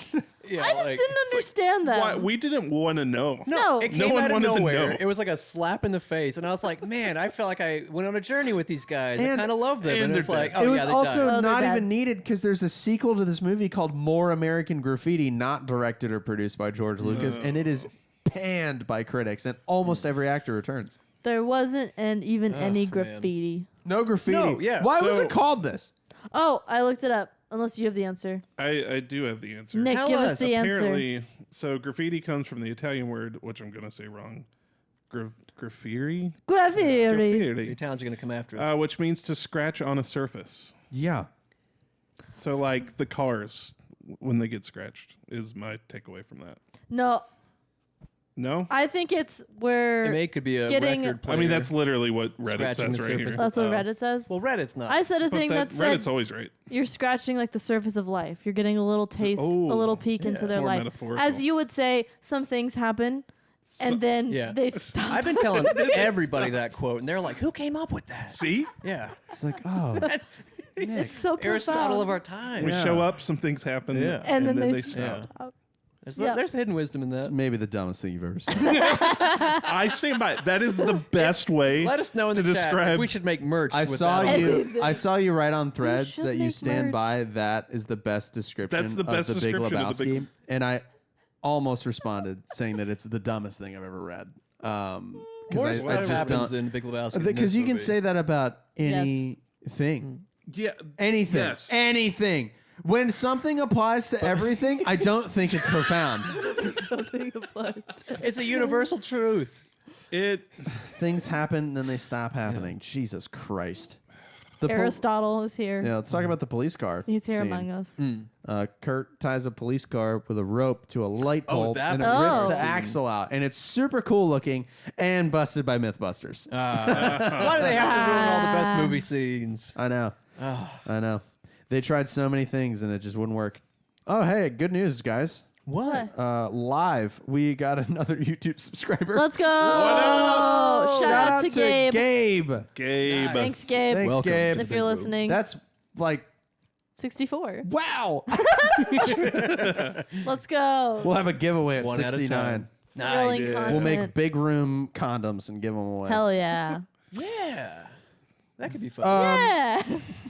Yeah, I just didn't understand that. Why, we didn't want to know. No. It No came one out of wanted to nowhere. know. It was like a slap in the face, and I was like, "Man, I felt like I went on a journey with these guys. I And- kind of love them." and And it's they're like, dead. "Oh It yeah, was they also died." Oh, they're not dead. even needed because there's a sequel to this movie called More American Graffiti, not directed or produced by George Lucas, and it is panned by critics, and almost every actor returns. There wasn't even any man. graffiti. No graffiti. No, yeah, Why was so- it called this? Oh, I looked it up. Unless you have the answer. I do have the answer. Nick, Tell give us us. the answer. Apparently, so graffiti comes from the Italian word, which I'm going to say wrong, graffiti. Graffiti. Your towns are gonna come after us. Which means to scratch on a surface. Yeah. So like the cars when they get scratched is my takeaway from that. No, No? I think it's where MA could be a getting- record player. I mean, that's literally what Reddit Scratching says the right here. surface. that's what Oh. Reddit says. Well, Reddit's not. I said a thing that said Reddit's always right. you're scratching like the surface of life. You're getting a little taste, a little peek into yeah. their More life. metaphorical. As you would say, some things happen, and then Yeah. they stop. I've been telling everybody that quote, and they're like, "Who came up with that?" See? Yeah, It's like, oh, Nick. It's so Aristotle profound. of our time. We Yeah. show up, some things happen, Yeah. and then they stop. stop. Yeah. There's hidden wisdom in It's that. maybe the dumbest thing you've ever said. I stand by it. That is the best way Let us know in to the chat if describe. we should make merch. I with saw that. you. I saw you write on Threads should that you make stand merch. by. That is the best description. That's the best of the Big description of the Lebowski, Big- and I almost responded saying that it's the dumbest thing I've ever read. More Because stuff I just happens don't. in Big Lebowski. Because you can movie. say that about anything. Yeah. Anything. Yes. Anything. When something applies to everything, I don't think it's profound. Something applies. it's a universal truth. It Things happen, then they stop happening. Jesus Christ. The Aristotle is here. yeah, let's talk about the police car. He's here scene. among us. Kurt ties a police car with a rope to a light Oh, bulb that and it part. rips Oh. the axle out. And it's super cool looking and busted by Mythbusters. Why do they have to ruin all the best movie scenes? I know. I know. They tried so many things and it just wouldn't work. Oh, hey, good news, guys. What? Live, we got another YouTube subscriber. Let's go. up? Shout out to Gabe. Gabe. Gabe. Thanks, Gabe. Thanks, Welcome Gabe. to If you're listening, That's like, 64. wow. Let's go. We'll have a giveaway at 1 out of 69. 10. Thrilling Nice. content. We'll make big room condoms and give them away. Hell yeah. Yeah. That could be fun. Yeah.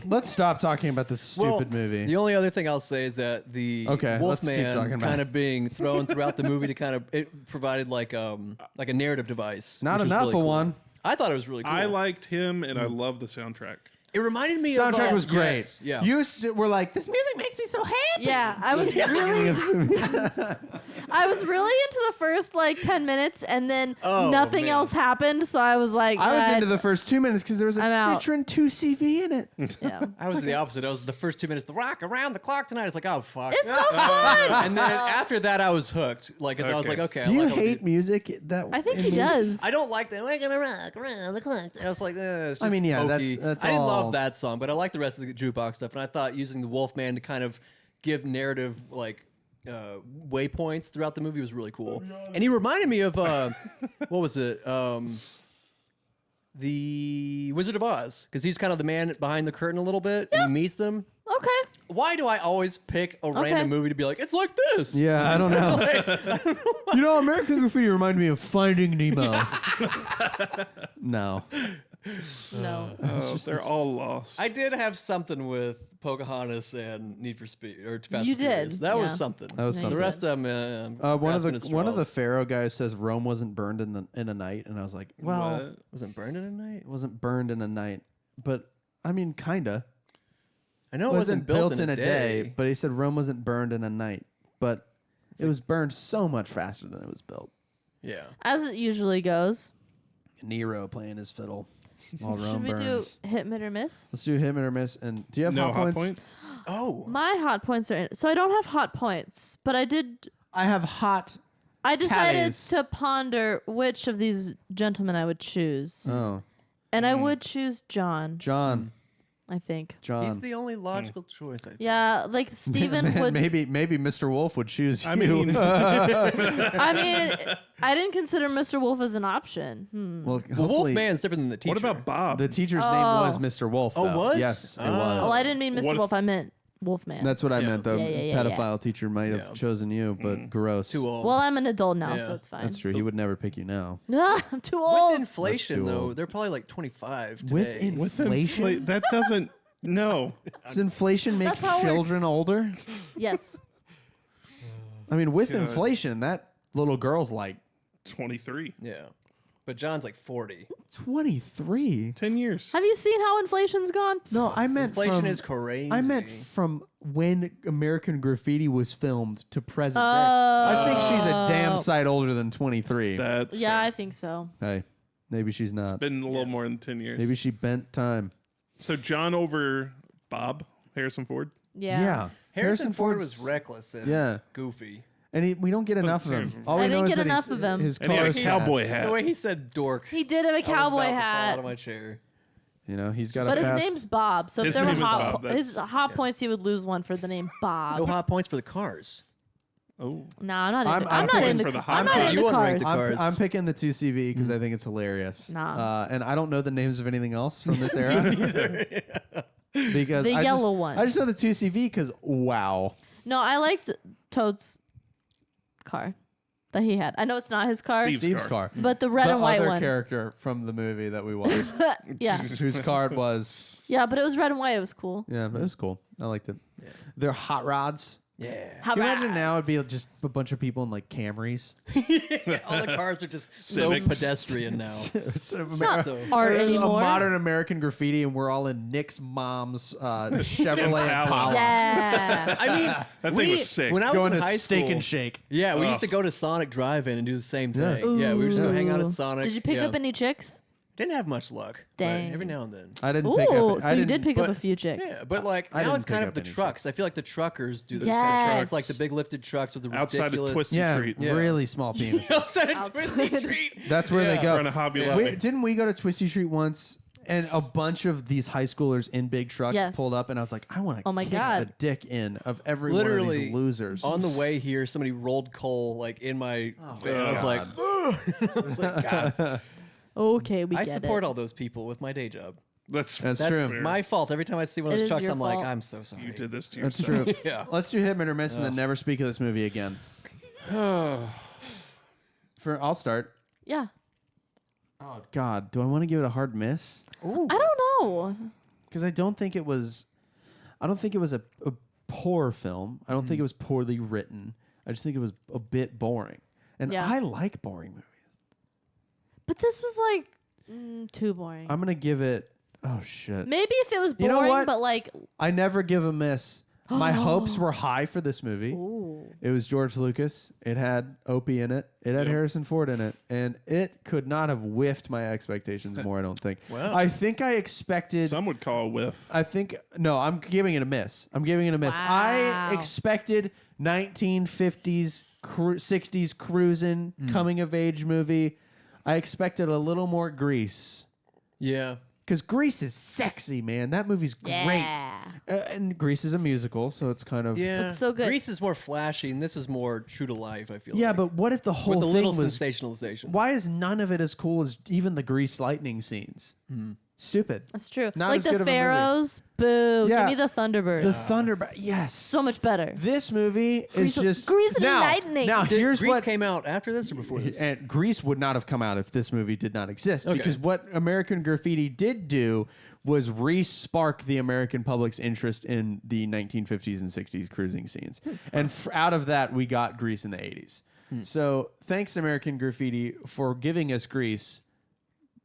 Let's stop talking about this stupid movie. The only other thing I'll say is that the Okay, let's keep talking Wolfman about kind it. of being thrown throughout the movie to kind of it provided like a narrative device. Not which was enough really of cool. one. I thought it was really cool. I liked him, and I love the soundtrack. it reminded me Soundtrack of was great. Yes, yeah. You were like, this music makes me so happy. Yeah, I was really I was really into the first like 10 minutes and then Oh, nothing man. else happened, so I was like I was into the first 2 minutes because there was a I'm out. Citroen 2CV in it. yeah. I was the opposite. I was the first 2 minutes. The rock around the clock tonight. I was like, oh fuck. It's so fun. and then after that, I was hooked. Like, 'cause I was like, okay. Do I you like all the- hate music? That I think in he movies? does. I don't like that. We're gonna rock around the clock. I was like, it's just I mean, yeah, hokey. that's I didn't all- love that song, but I like the rest of the jukebox stuff. And I thought using the Wolfman to kind of give narrative like waypoints throughout the movie was really cool. And he reminded me of what was it? The Wizard of Oz, because he's kind of the man behind the curtain a little bit, and he meets them. Okay. Why do I always pick a random movie to be like, it's like this? Yeah, I don't know. You know, American Graffiti reminded me of Finding Nemo. No. No. Oh, they're all lost. I did have something with Pocahontas and Need for Speed or Fast You and Furious. did, That was yeah. something. That was No, you something. The rest of them, One of grasping at the straws. Pharaoh guys says Rome wasn't burned in a night, and I was like, well, What? wasn't burned in a night. it wasn't burned in a night, but I mean, kinda. I know It it wasn't built in a day, but he said Rome wasn't burned in a night, but it was burned so much faster than it was built. Yeah. As it usually goes. Nero playing his fiddle while Should Rome we burns. do hit, hit, or miss? Let's do hit or miss. And do you have No hot hot points? points? Oh. My hot points are in. So I don't have hot points, but I I have I decided Tatties. to ponder which of these gentlemen I would choose. Oh, And I would choose John, John. I think. John. He's the only logical choice, I think. Yeah, like Steven would. maybe Mr. Wolf would choose you. I mean, I mean, I didn't consider Mr. Wolf as an option. well, The hopefully Wolfman's different than the teacher. what about Bob? the teacher's name Oh. was Mr. Wolf. Oh, though. was? Yes, it Oh. was. Oh, I didn't mean Mr. What if- Wolf. I meant Wolfman. That's what I Yeah. meant. The Yeah, yeah, pedophile teacher might have Yeah. chosen you, but gross. Too old? well, I'm an adult now, Yeah. so it's fine. That's true. He would never pick you now. I'm too With old. inflation, That's too though, old. they're probably like 25 today. With With inflation? that doesn't. No. Does inflation make That's how it children older? Yes. I mean, with God. inflation, that little girl's like 23. Yeah. but John's like 40. 23. 10 years. Have you seen how inflation's gone? No, I meant Inflation from, is crazy. I meant from when American Graffiti was filmed to present day. I think she's a damn sight older than 23. That's Yeah, fair. I think so. Hey, maybe she's It's not. been a little more than 10 years. Maybe she bent time. So John over Bob, Harrison Ford. Yeah. Harrison Ford Ford's- was reckless and Yeah. goofy. And we don't get enough of him. All I we know didn't is get that enough he's- of him. his And he had a car's cowboy fast. hat. The way he said dork. He did have a I was cowboy about to fall hat. out of my chair. You know, he's got But a his fast... name's Bob, so if His there were name is hot, Bob, his that's- hot points, he would lose one for the name Bob. No hot points for the cars. Oh, No, I'm not into. I'm I'm not picking into. for the I'm hot not points. into You wouldn't rank cars. the cars. I'm picking the 2CV because I think it's hilarious. Nah. And I don't know the names of anything else from this era. Because The I yellow just, one. I just know the 2CV because, wow. No, I liked Toad's car that he had. I know it's not his car, Steve's car. but the red the and white other one. character from the movie that we watched, Yeah, whose card was... yeah, but it was red and white. It was cool. Yeah, but it was cool. I liked it. They're hot rods. Yeah. How Can you imagine about- now it'd be just a bunch of people in like Camrys? All the cars are just so Civics. pedestrian now. Sort of It's not So- art a anymore. modern American Graffiti, and we're all in Nick's mom's Chevrolet Impala. Impala. Yeah. I mean, that thing was sick. When I was Going in to high Steak school, and Shake. yeah, we used Ugh. to go to Sonic Drive-In and do the same Yeah. thing. Yeah, we would just go hang out at Ooh. Sonic. Did you pick yeah. up any chicks? Didn't have much luck. but Dang. every now and then. I didn't pick up. Ooh, so I you didn't, did pick up but- a few chicks. Yeah, but like I now didn't it's kind pick of up the any trucks. I feel like the truckers do those kind of Yes. trucks, like the big lifted trucks with the Outside of ridiculous. Twisted Yeah, Treat. Yeah. really small penises. Outside of Outside. Twisted Treat. That's where they Yeah. go. Front of Hobby Yeah. Lobby. Didn't we go to Twisty Street once? And a bunch of these high schoolers in big trucks Yes. pulled up, and I was like, I want to Oh my kick God. the dick in of every one of Literally these losers. On the way here, somebody rolled coal like in my van. I was God. like, ugh. I was like, God. Okay, we I get support it. all those people with my day job. That's That's That's true. my fault. Every time I see one of It those is trucks, your I'm like, fault. I'm so sorry. You did this to That's yourself. true. Yeah. Let's do hit or miss and then never speak of this movie again. I'll start. Yeah. Oh God, do I want to give it a hard miss? I don't know. Because I don't think it was. I don't think it was a poor film. I don't think it was poorly written. I just think it was a bit boring, and Yeah. I like boring movies. But this was like too boring. I'm gonna give it. Oh shit! Maybe if it was You boring, know what? but like, I never give a miss. My hopes were high for this movie. ooh, It was George Lucas. It had Opie in it. It had Harrison Ford in it, and it could not have whiffed my expectations more. I don't think. Wow. I think I expected. Some would call a whiff. I think no. I'm giving it a miss. I'm giving it a miss. I Wow. expected 1950s, 60s cruising, coming of age movie. I expected a little more Grease. Yeah. Because Grease is sexy, man. That movie's great. yeah. And Grease is a musical, so it's kind of Yeah. It's so good. Grease is more flashy, and this is more true to life, I feel Yeah, like. but what if the whole with a thing little was? sensationalization. Why is none of it as cool as even the Grease lightning scenes? Stupid. That's true. Not like as the good of a movie. Pharaohs, boo. Yeah. Give me the Thunderbird. The Thunderbird. Yes. so much better. This movie is just Grease and now. lightning. Now Did here's Grease what came out after this or before this? and Grease would not have come out if this movie did not exist. Okay. Because what American Graffiti did do was re-spark the American public's interest in the 1950s and 60s cruising scenes. And out of that, we got Grease in the 80s. So thanks, American Graffiti, for giving us Grease.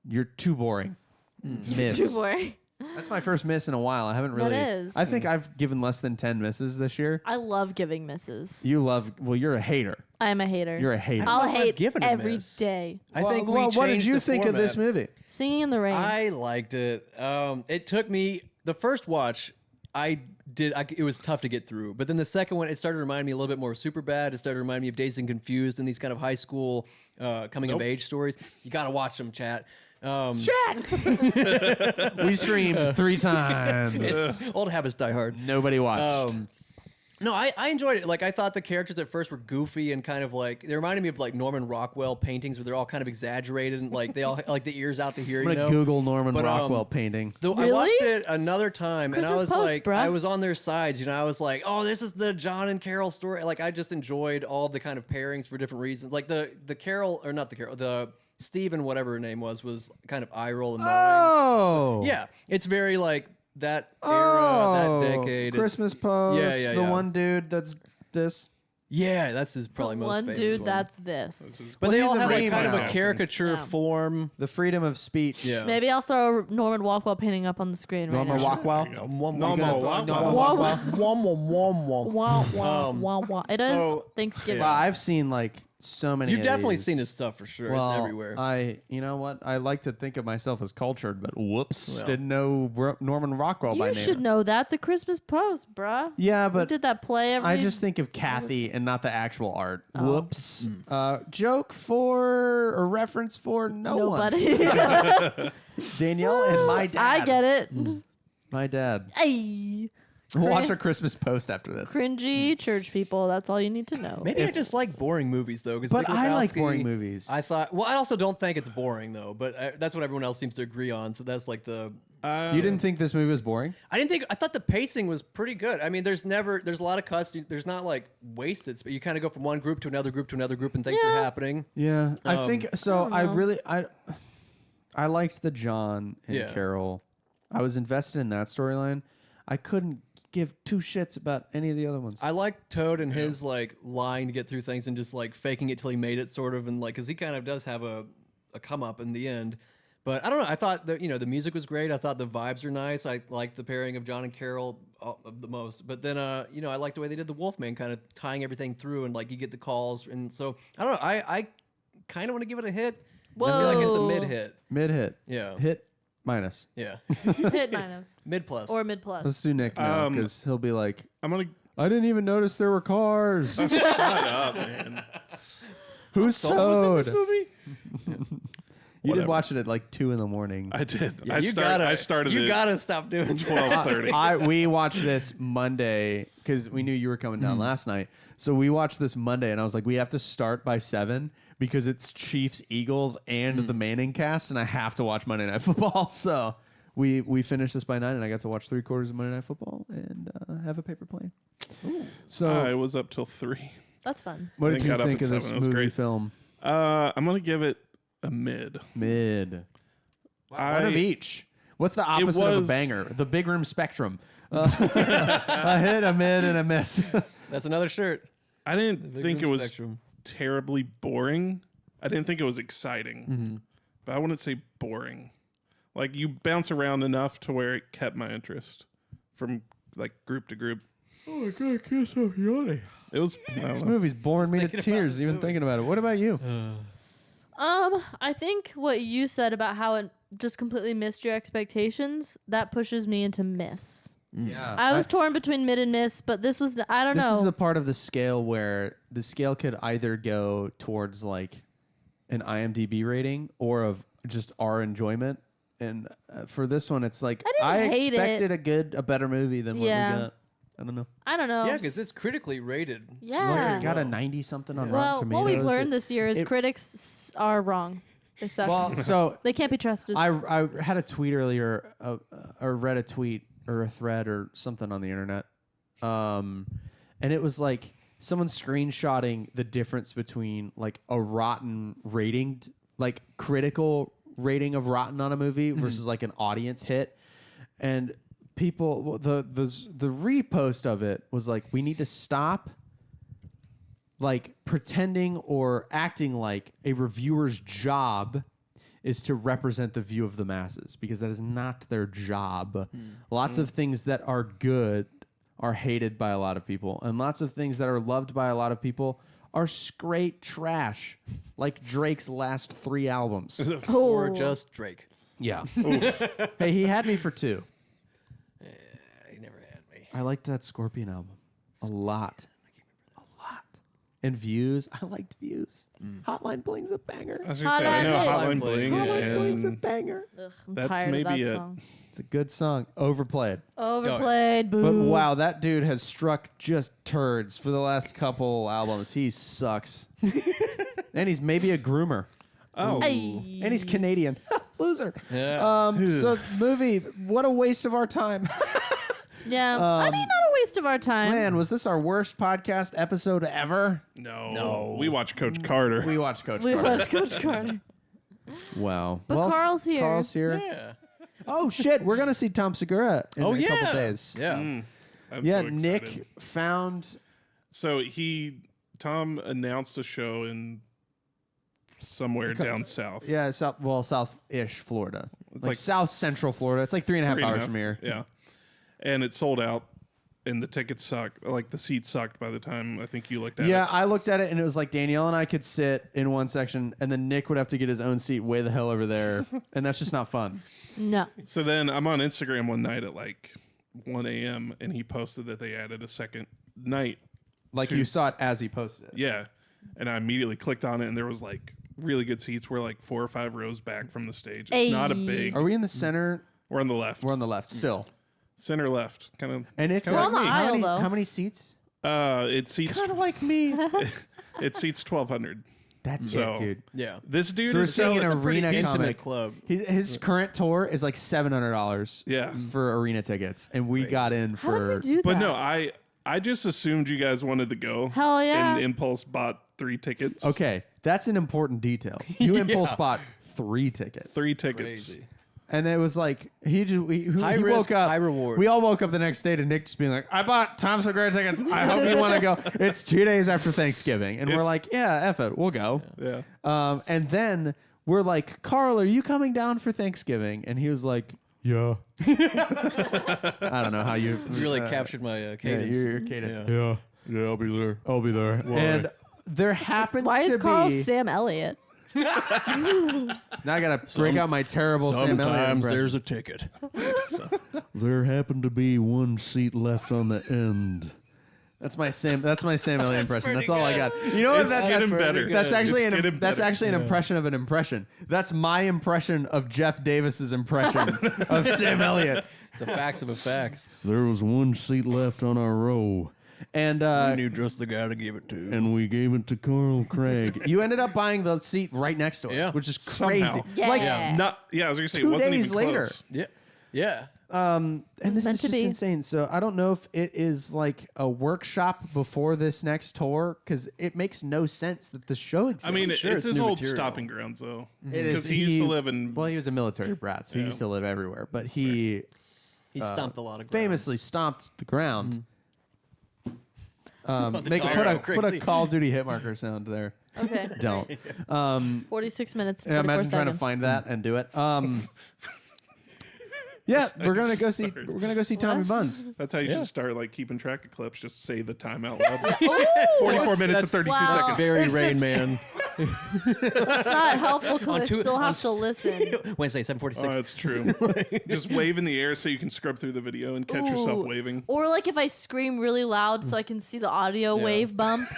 You're too boring. Miss. Too boring. That's my first miss in a while. I haven't really. is. I think I've given less than 10 misses this year. I love giving misses. You love. Well, you're a hater. I am a hater. You're a hater. I'll know if I've hate given a every miss. day. I think we what did changed you the think of this format. movie? Singing in the rain. I liked it. It took me the first watch. It was tough to get through, but then the second one, it started reminding me a little bit more of Superbad. It started reminding me of Dazed and Confused and these kind of high school coming of age stories. You got to watch them, chat. We streamed 3 times. Old habits die hard. Nobody watched. No, I enjoyed it. Like, I thought the characters at first were goofy and kind of like, they reminded me of like Norman Rockwell paintings where they're all kind of exaggerated and like they all like the ears out to here. I'm You gonna know? Google Norman But, Rockwell painting. Though I Really? watched it another time and I Christmas was Post, like, bruh. I was on their sides. You know, I was like, oh, this is the John and Carol story. Like, I just enjoyed all the kind of pairings for different reasons. Like the Carol, or not the Carol, the Stephen, whatever her name was kind of eye roll annoying. Oh, Yeah, it's very like that era, that decade. It's- Christmas Post. Yeah, yeah, The yeah. one dude that's this. Yeah, that's his probably most One famous dude, one. that's this. This is But Well, they he's all a have like meme kind of now. a caricature Yeah. form. The freedom of speech. Yeah. Maybe I'll throw Norman Rockwell painting up on the screen right Norman now. Rockwell. Normal walk. Wah, wah, wah, wah. It is so- Thanksgiving. Well, I've seen like so many. You've of definitely these. seen his stuff for sure. Well, It's everywhere. you know what? I like to think of myself as cultured, but whoops, Well. didn't know Norman Rockwell by You name. should know that. The Christmas Post, bruh. Yeah, We but did that play every... I just think of Kathy and not the actual art. Oh. Whoops. Joke for or reference for Nobody. one. Danielle and my dad. I get it. My dad. Hey. We'll watch a Christmas Post after this. Cringy church people. That's all you need to know. Maybe I just like boring movies though. But I like boring movies. I thought. Well, I also don't think it's boring though. But that's what everyone else seems to agree on. So that's like the. You didn't think this movie was boring? I thought the pacing was pretty good. I mean, there's a lot of cuts. There's not like wasted, but you kind of go from one group to another group to another group, and things are Yeah. happening. Yeah, I think so. I don't know. I liked the John and Yeah. Carol. I was invested in that storyline. I couldn't give two shits about any of the other ones. I liked Toad and his like lying to get through things and just like faking it till he made it, sort of, and like because he kind of does have a come up in the end. But I don't know. I thought that the music was great. I thought the vibes were nice. I liked the pairing of John and Carol the most. But then I liked the way they did the Wolfman, kind of tying everything through, and like you get the calls, and so I don't know. I kind of want to give it a hit. I feel like it's a mid hit. Mid hit. Yeah. Hit minus. Yeah. Hit minus. Mid plus. Or mid plus. Let's do Nick now because he'll be like, I'm gonna I didn't even notice there were cars. shut up, man. Who's Toad? Movie? You did Whatever. watch it at like 2 a.m. I did. Yeah, I started You it gotta stop doing that. 12:30. We watched this Monday because we knew you were coming down last night. So we watched this Monday, and I was like, we have to start by 7 because it's Chiefs, Eagles, and the Manning cast, and I have to watch Monday Night Football. So we finished this by 9, and I got to watch 3/4 of Monday Night Football and have a paper plane. So I was up till 3. That's fun. what did then you got up think at of this 7. It was movie great. film? I'm gonna give it a mid. Mid. One of each. What's the opposite of a was- banger? The big room spectrum. A hit, a mid, and a miss. That's another shirt. I didn't Big think it Room was Spectrum. terribly boring. I didn't think it was exciting, but I wouldn't say boring. Like you bounce around enough to where it kept my interest from like group to group. Oh my god, I can't stop yawning. It was I don't This know. movie's boring me to thinking about tears this even movie. thinking about it. What about you? I think what you said about how it just completely missed your expectations, that pushes me into miss. Yeah. I was torn between mid and miss, but this was, I don't This know. is the part of the scale where the scale could either go towards like an IMDb rating or of just our enjoyment. And for this one, it's like I didn't hate it. expected a better movie than what Yeah. we got. I don't know. I don't know. Yeah, because it's critically rated. Yeah. It got a 90 something on Well, Rotten Tomatoes. what we've learned this year is it- critics are wrong. They suck. Well, so they can't be trusted. I had a tweet earlier, or read a tweet or a thread or something on the internet, and it was like someone screenshotting the difference between like a Rotten rating, like critical rating of Rotten on a movie versus like an audience hit, and people the repost of it was like, we need to stop like pretending or acting like a reviewer's job is to represent the view of the masses, because that is not their job. Lots of things that are good are hated by a lot of people, and lots of things that are loved by a lot of people are straight trash, like Drake's last 3 albums. Or Oh. just Drake. Yeah. Hey, he had me for 2. He never had me. I liked that Scorpion album a lot. And Views, I liked Views. Hotline Bling's a banger. I was gonna say, I know Hotline Hotline Bling. Bling, Hotline Bling's a and banger. Ugh, I'm that's tired of that maybe song. It's a good song. Overplayed. Overplayed, boo. But wow, that dude has struck just turds for the last couple albums. He sucks. And he's maybe a groomer. oh, Ay. And he's Canadian. Loser. Yeah. So movie, what a waste of our time. Yeah. I mean, not a waste of our time. Man, was this our worst podcast episode ever? no, we watched Coach Carter. We watched Coach We Carter. watched Coach Carter. Wow. But Well, Carl's here. Carl's here. Yeah. Oh shit, we're gonna see Tom Segura in Oh a couple yeah. days. Yeah. I'm Yeah, so Nick excited. found So he Tom announced a show in somewhere down south. Yeah, south-ish Florida. It's like like south central Florida. It's like 3.5 3.5 hours from here. Yeah. And it sold out, and the tickets sucked. Like, the seats sucked by the time I think you looked at it. Yeah, I looked at it, and it was like Danielle and I could sit in one section, and then Nick would have to get his own seat way the hell over there, and that's just not fun. No. So then I'm on Instagram one night at like 1 a.m., and he posted that they added a second night. Like you saw it as he posted it. Yeah. And I immediately clicked on it, and there was like really good seats. We're like 4 or 5 rows back from the stage. It's not a big. Are we in the center? We're on the left. We're on the left still. Center left. Kind of. And it's kinda We're on the like me. aisle, though. how many seats? It seats. Kind of like me. It seats 1,200. That's So- it, dude. Yeah. This dude So we're is seeing selling. an arena Intimate comic. club. His current tour is like $700 Yeah. for arena tickets, and we got in How did for. we do that? But no, I just assumed you guys wanted to go. Hell yeah. And Impulse bought 3 tickets. Okay, that's an important detail. You Impulse bought 3 tickets. 3 tickets. Crazy. And it was like he High risk, woke up. high reward. We all woke up the next day to Nick just being like, "I bought Tom Segura tickets. I hope you want to go." It's 2 days after Thanksgiving, and we're like, "Yeah, F it, we'll go." Yeah. And then we're like, "Carl, are you coming down for Thanksgiving?" And he was like, "Yeah." I don't know how you Really captured my yeah, cadence. your cadence. Yeah. Yeah, I'll be there. I'll be there. And there happened Why is to Carl be. Sam Elliott? Now I gotta break out my terrible Sam Elliott impression. a ticket. There happened to be one seat left on the end. That's my Sam Elliott impression. That's all I got. You know what? It's That's getting better. That's actually It's getting that's better. actually an impression of an impression. That's my impression of Jeff Davis's impression of Sam Elliott. It's a facts of a facts. There was one seat left on our row, and knew just the guy to give it to. and we gave it to Carl Craig. You ended up buying the seat right next to us, Yeah. which is Somehow. crazy. Yeah. Like, Yeah. Not. Yeah, I was gonna say 2 it wasn't days even later. close. Yeah. Yeah. and this meant is to just be. insane. So I don't know if it is like a workshop before this next tour, because it makes no sense that the show exists. I mean, Sure, it's it's his new old material. stopping grounds, though. it is. Because he used to live in. Well, he was a military brat, so he Yeah. used to live everywhere. But he He stomped a lot of ground. famously stomped the ground. The Make dogs put go a crazy. Call of Duty hit marker sound there. Okay. Don't. 46 minutes. Yeah, 44 imagine trying to seconds. find that and do it. Yeah, we're gonna go see. Sorry. We're gonna go see Tommy Buns. That's how you Yeah. should start, like keeping track of clips. Just say the time out loud. 44 minutes and 32 wow. seconds. Very It's Rain just- Man. That's not helpful because I two- still on have s- to listen. Wednesday, Oh, 7:46. that's true. Just wave in the air so you can scrub through the video and catch yourself Ooh. waving. Or like if I scream really loud so I can see the audio wave bump.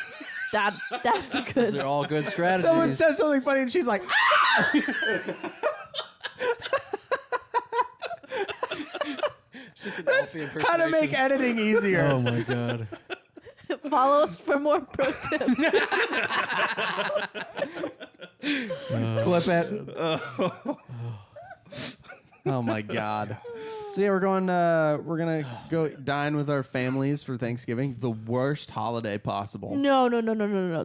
That's a These good. are all good strategies. Someone says something funny, and she's like, Just an Alfie "How to make impersonation. editing easier." Oh my god. Follow us for more pro tips. Clip it. Oh my god. So yeah, we're gonna go dine with our families for Thanksgiving. The worst holiday possible. No.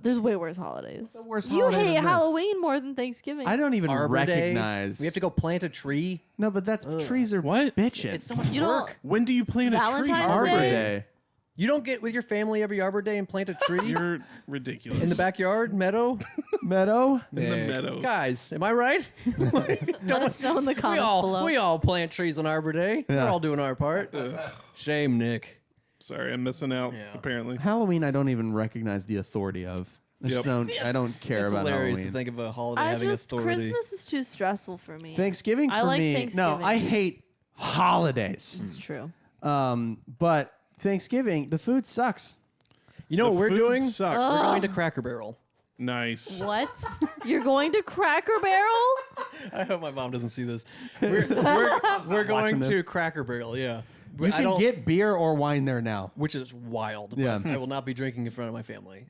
There's way worse holidays. The worst You holiday hate than this. Halloween more than Thanksgiving. I don't even Arbor Day. recognize. We have to go plant a tree. No, but that's trees are What? bitchin'. It's so much You work. don't. When do you plant a tree? Valentine's Arbor Day? Day. You don't get with your family every Arbor Day and plant a tree You're ridiculous. in the backyard meadow? Meadow. In the meadows. Guys, am I right? Let us know in the comments below. we all plant trees on Arbor Day. Yeah. We're all doing our part. Shame, Nick. Sorry, I'm missing out, Yeah. apparently. Halloween, I don't even recognize the authority of. I don't care It's about hilarious Halloween. to think of a holiday I having just authority. Christmas is too stressful for me. Thanksgiving for I like me. Thanksgiving. No, I hate holidays. It's true. But Thanksgiving, the food sucks. You know The what we're food doing? sucks. We're going to Cracker Barrel. Nice. What? You're going to Cracker Barrel? I hope my mom doesn't see this. We're going this. to Cracker Barrel, yeah. You can get beer or wine there now. which is wild. Yeah. But I will not be drinking in front of my family.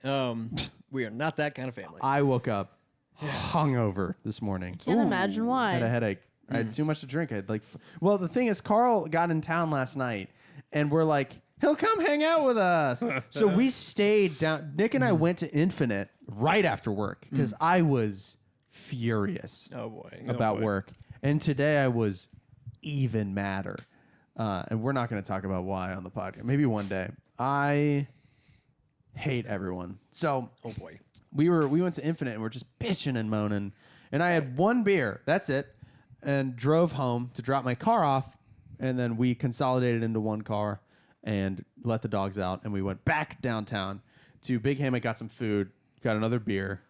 We are not that kind of family. I woke up hungover this morning. Can't imagine why. I had a headache. I had too much to drink. I had well, the thing is, Carl got in town last night, and we're like, he'll come hang out with us. So we stayed down. Nick and I went to Infinite right after work because I was furious Oh boy. about boy. work, and today I was even madder. And we're not going to talk about why on the podcast. Maybe one day. hate everyone. So Oh boy. we went to Infinite and we're just bitching and moaning. And I had one beer, that's it, and drove home to drop my car off. And then we consolidated into one car and let the dogs out. And we went back downtown to Big Hammock, got some food, got another beer.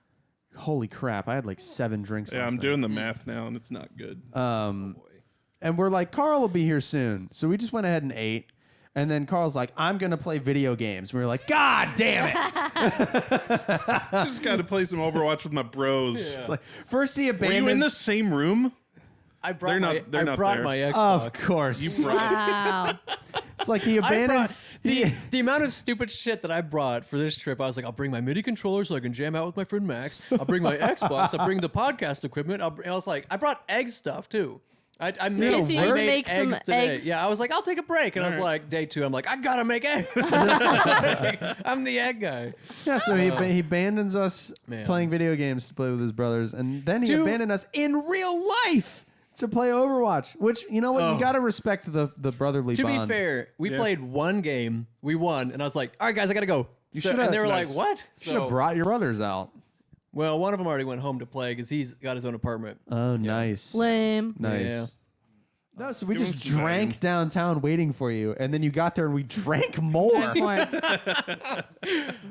Holy crap, I had like 7 drinks. Yeah, last I'm night. doing the math now, and it's not good. And we're like, Carl will be here soon. So we just went ahead and ate. And then Carl's like, I'm going to play video games. We were like, God damn it. I just got to play some Overwatch with my bros. It's like, first he Were abandoned. you in the same room? I brought They're my, not- they're I not brought there. my Xbox. Of course. You brought Wow. It's like he I abandons. brought the amount of stupid shit that I brought for this trip. I was like, I'll bring my MIDI controller so I can jam out with my friend Max. I'll bring my Xbox. I'll bring the podcast equipment. And I was like, I brought egg stuff too. I made, case you I need to made make some today. eggs. Yeah, I was like, I'll take a break, and I was All right. like, day 2, I'm like, I gotta make eggs. I'm the egg guy. Yeah, so he abandons us Man. playing video games to play with his brothers, and then he Dude. abandoned us in real life to play Overwatch. Which, you know what, you gotta respect the brotherly To bond. be fair, we Yeah. played one game, we won, and I was like, all right, guys, I gotta go. You So- shoulda- and they were Nice. like, what? should have brought your brothers out. Well, one of them already went home to play because he's got his own apartment. Oh, nice, Lame. nice. Yeah. No, so we Give just him some drank time. downtown waiting for you, and then you got there and we drank more. Drink more.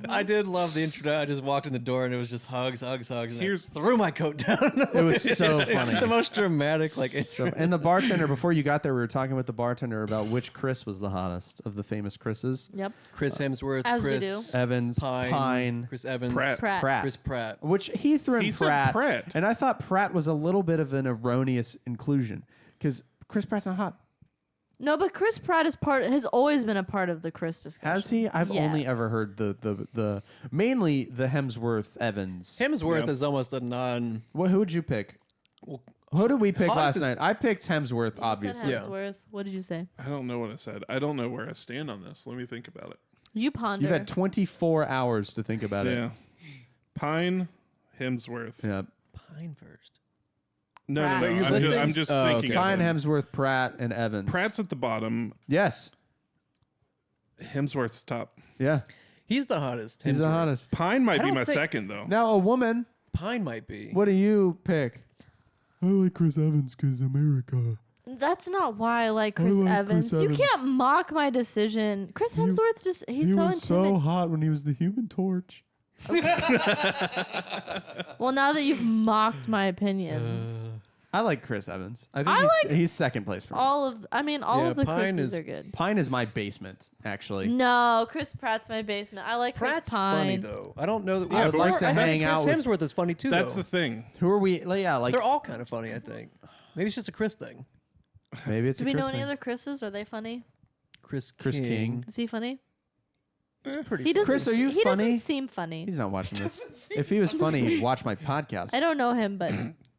I did love the intro. I just walked in the door and it was just hugs, hugs, hugs. And Here's- I threw my coat down. It was so funny. the most dramatic, like, So, intro. and the bartender, before you got there, we were talking with the bartender about which Chris was the hottest of the famous Chris's. Yep. Chris Hemsworth, As we Chris Evans, Pine, Pine, Chris Evans, Pratt. Pratt. Chris Pratt. which he threw in He said Pratt, Pratt. and I thought Pratt was a little bit of an erroneous inclusion because Chris Pratt's not hot. No, but Chris Pratt has always been a part of the Chris discussion. Has he? I've only Yes. ever heard the mainly the Hemsworth Evans. Hemsworth Yeah. is almost a non. Who would you pick? Well, Who did we pick Hottest last is- night? I picked Hemsworth, You said obviously. Yeah. Hemsworth. What did you say? I don't know what I said. I don't know where I stand on this. Let me think about it. You ponder. You've had 24 hours to think about Yeah. Pine, Hemsworth. it. Yeah. Pine first. No, Pratt. no, Are you no. I'm just, listing? I'm just Oh, thinking. okay. of Pine, them. Hemsworth, Pratt, and Evans. Pratt's at the bottom. Yes. Hemsworth's top. Yeah. He's the hottest. He's the Hemsworth. hottest. Pine might I be don't my think- second though. Now a woman. Pine might be. What do you pick? I like Chris Evans because America. That's not why I like Chris like Evans. Chris You Evans. can't mock my decision. Chris Hemsworth's he's so intimidating. hot when he was the Human Torch. Well, now that you've mocked my opinions, I like Chris Evans. I think I he's second place for me. all of Yeah, of the Pine Chris's is- are good. Pine is my basement, actually. No, Chris Pratt's my basement. I like Pratt's Chris Pine. funny though. I don't know that. I would like to I think hang out Chris with- Hemsworth is funny too. That's though. the thing. Who are we? Yeah, like They're all kind of funny. I think. Maybe it's just a Chris thing. maybe it's Do a we Chris know any thing. other Chris's? Are they funny? Chris Chris King. Is he funny? It's pretty. He doesn't. Chris, are you he funny? doesn't seem funny. He's not watching this. If he was funny, he'd watch my podcast. I don't know him, but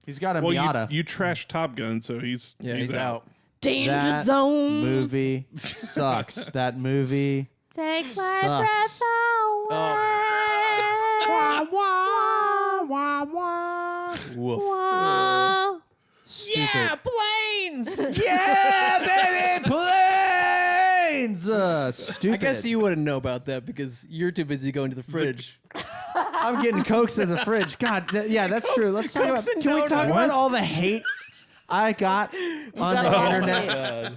He's got a Well, Miata. you trashed Top Gun, so he's Yeah, he's out. Danger That Zone. movie sucks. That movie. Take my sucks. breath away. Woof. Wah. Stupid. planes. Yeah, baby, planes. Stupid. I guess you wouldn't know about that because you're too busy going to the fridge. I'm getting Cokes in the fridge. God, yeah, that's true. Let's talk about. Cokes and Can we talk donuts. about all the hate I got on got a the lot of internet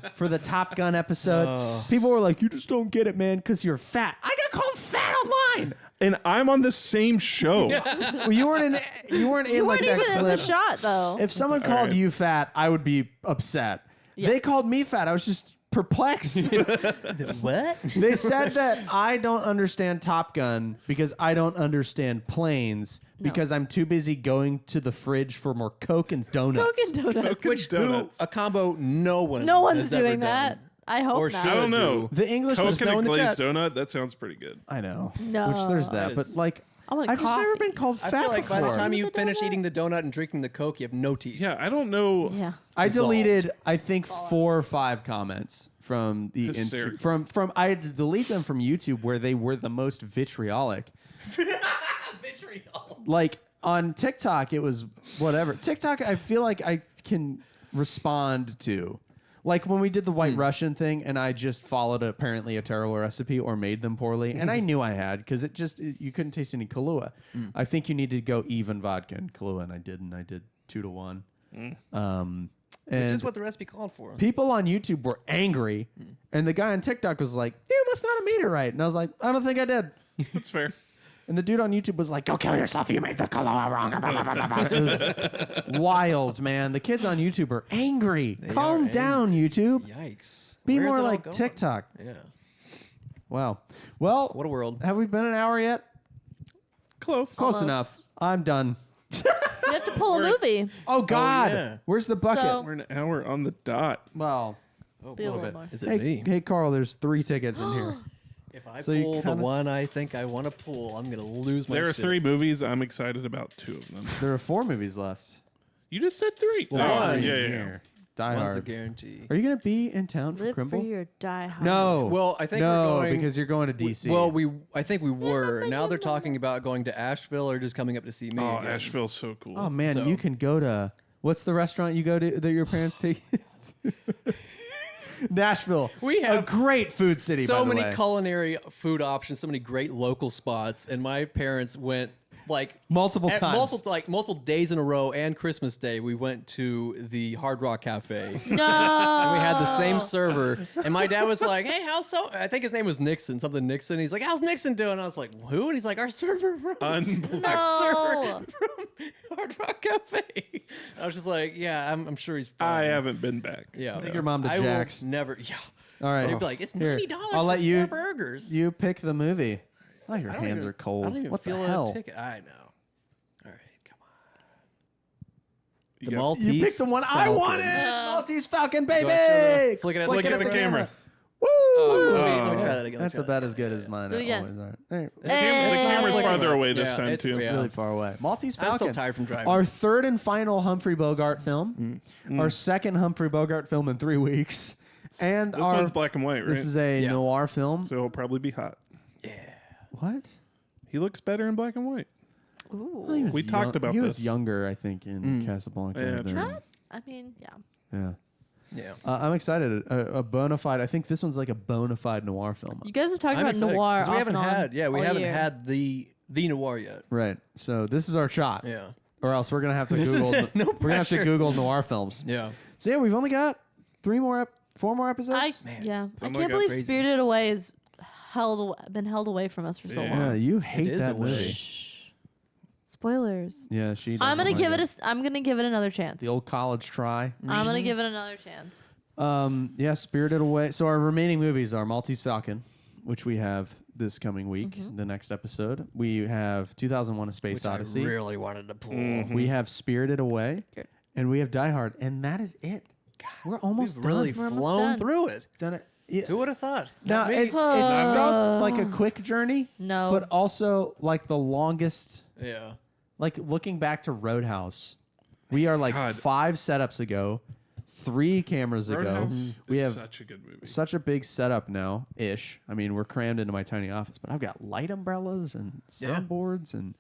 God. for the Top Gun episode? Oh. People were like, "You just don't get it, man, because you're fat." I got called fat online. and I'm on the same show. Well, you weren't in. You weren't in You like weren't that even in the clip. shot though. If someone called right. you fat, I would be upset. Yeah. They called me fat. I was just perplexed. What? They said that I don't understand Top Gun because I don't understand planes because I'm too busy going to the fridge for more Coke and donuts. Coke and donuts. Which Donuts. a combo no one. No one's has ever doing that. done. I hope Or not. should. I don't know. The English Coke was and no a in the glazed chat. donut. That sounds pretty good. I know. No. Which there's that, That but is- like I want I've just never coffee. been called I fat feel like before. by the time you The finish donut? eating the donut and drinking the Coke, you have no teeth. Yeah, I don't know. Yeah. I Dissolved. deleted I think 4 or 5 comments from the Hysterical. from I had to delete them from YouTube where they were the most vitriolic. Vitriol. Like on TikTok, it was whatever. TikTok, I feel like I can respond to. Like when we did the White Russian thing, and I just followed apparently a terrible recipe or made them poorly, and I knew I had because you couldn't taste any Kahlua. I think you need to go even vodka and Kahlua, and I did 2-1. Which is what the recipe called for. People on YouTube were angry, and the guy on TikTok was like, "You must not have made it right," and I was like, "I don't think I did." That's fair. And the dude on YouTube was like, "Go kill yourself! You made the Kahlua wrong." It was wild, man. The kids on YouTube are angry. Calm down, YouTube. Yikes. Be Where's more it all like going? TikTok. Yeah. Wow. Well, What a world. have we been an hour yet? Close. Close Almost. enough. I'm done. You have to pull a movie. Oh God, yeah. where's the bucket? So- We're an hour on the dot. Well, Oh, Be a boy. little more. Is it hey, me? hey, Carl. There's 3 tickets in here. If I So you pull the kinda- one I think I want to pull, I'm going to lose my There are shit. 3 movies. I'm excited about 2 of them. There are 4 movies left. You just said 3. Well, oh, one. yeah. Here. Die One's a Hard. guarantee. Are you gonna be in town for Live for Crimble? your die hard. No. Well, I think no, we're going because you're going to DC. Well, I think we were. Now they're talking about going to Asheville or just coming up to see me. Oh, again. Asheville's so cool. oh man, So- you can go to what's the restaurant you go to that your parents take? Nashville. We have a great food city. So by the many way. culinary food options, so many great local spots, and my parents went like multiple at times. multiple days in a row, and Christmas Day we went to the Hard Rock Cafe. No. And we had the same server, and my dad was like, "Hey, how's so?" I think his name was Nixon, something Nixon. He's like, "How's Nixon doing?" I was like, "Who?" And he's like, "Our server from Unbelievable. No. from Hard Rock Cafe." I was just like, "Yeah, I'm sure he's." Fine. I haven't been back. Yeah, Take your mom to I will Jack's. never. Yeah. All right. They'd be like, "It's Here, $90 I'll for let you 4 burgers." You pick the movie. Oh, your I don't hands even- are cold. I don't even what feel the hell? a ticket. I know. All right, come on. You The got- Maltese. You picked the one I Falcon. wanted. Maltese Falcon, Do I show baby. the- flick it at Flick it at the camera. Woo! Let me try that again. That's about as good as mine. Do it again. Always are. There. The Hey. camera's Flick it farther away. away this Yeah, time, it's- too. yeah. Really far away. Maltese I'm Falcon. so tired from driving. Our 3rd and final Humphrey Bogart film. Our 2nd Humphrey Bogart film in 3 weeks. And This our one's black and white, right? this is a Yeah. noir film. so he'll probably be hot. What? He looks better in black and white. Ooh. He was We talked about He was this. younger, I think, in Casablanca. Yeah, than- true. I mean, yeah. yeah. Yeah. I'm excited. A bona fide. I think this one's like a bona fide noir film. You guys have talked I'm about excited, noir 'cause we off haven't and on had. Yeah, we all haven't year. had the noir yet. Right. So this is our shot. Yeah. Or else we're gonna have to This is Google. it. No we're gonna have to pressure. Google noir films. Yeah. So yeah, we've only got 4 more episodes. I Man, yeah. I something can't like believe crazy. Spirited Away is been held away from us for so Yeah. yeah, long. you hate is that a way. movie. Shh. Spoilers. Yeah, she. I'm doesn't gonna give like it I'm gonna give it another chance. the old college try. I'm gonna give it another chance. Yeah, Spirited Away. So our remaining movies are Maltese Falcon, which we have this coming week, the next episode. We have 2001: A Space Which Odyssey. I really wanted to pull. We have Spirited Away, Good. and we have Die Hard, and that is it. We're almost We've really done. We're almost flown done. through it. Done it. Yeah. Who would have thought? Now Not me. it's felt like a quick journey, No. but also like the longest. Yeah. Like looking back to Roadhouse, we are like God. 5 setups ago, 3 cameras ago. Roadhouse We is have such a good movie. such a big setup now ish. I mean, we're crammed into my tiny office, but I've got light umbrellas and Yeah. soundboards, and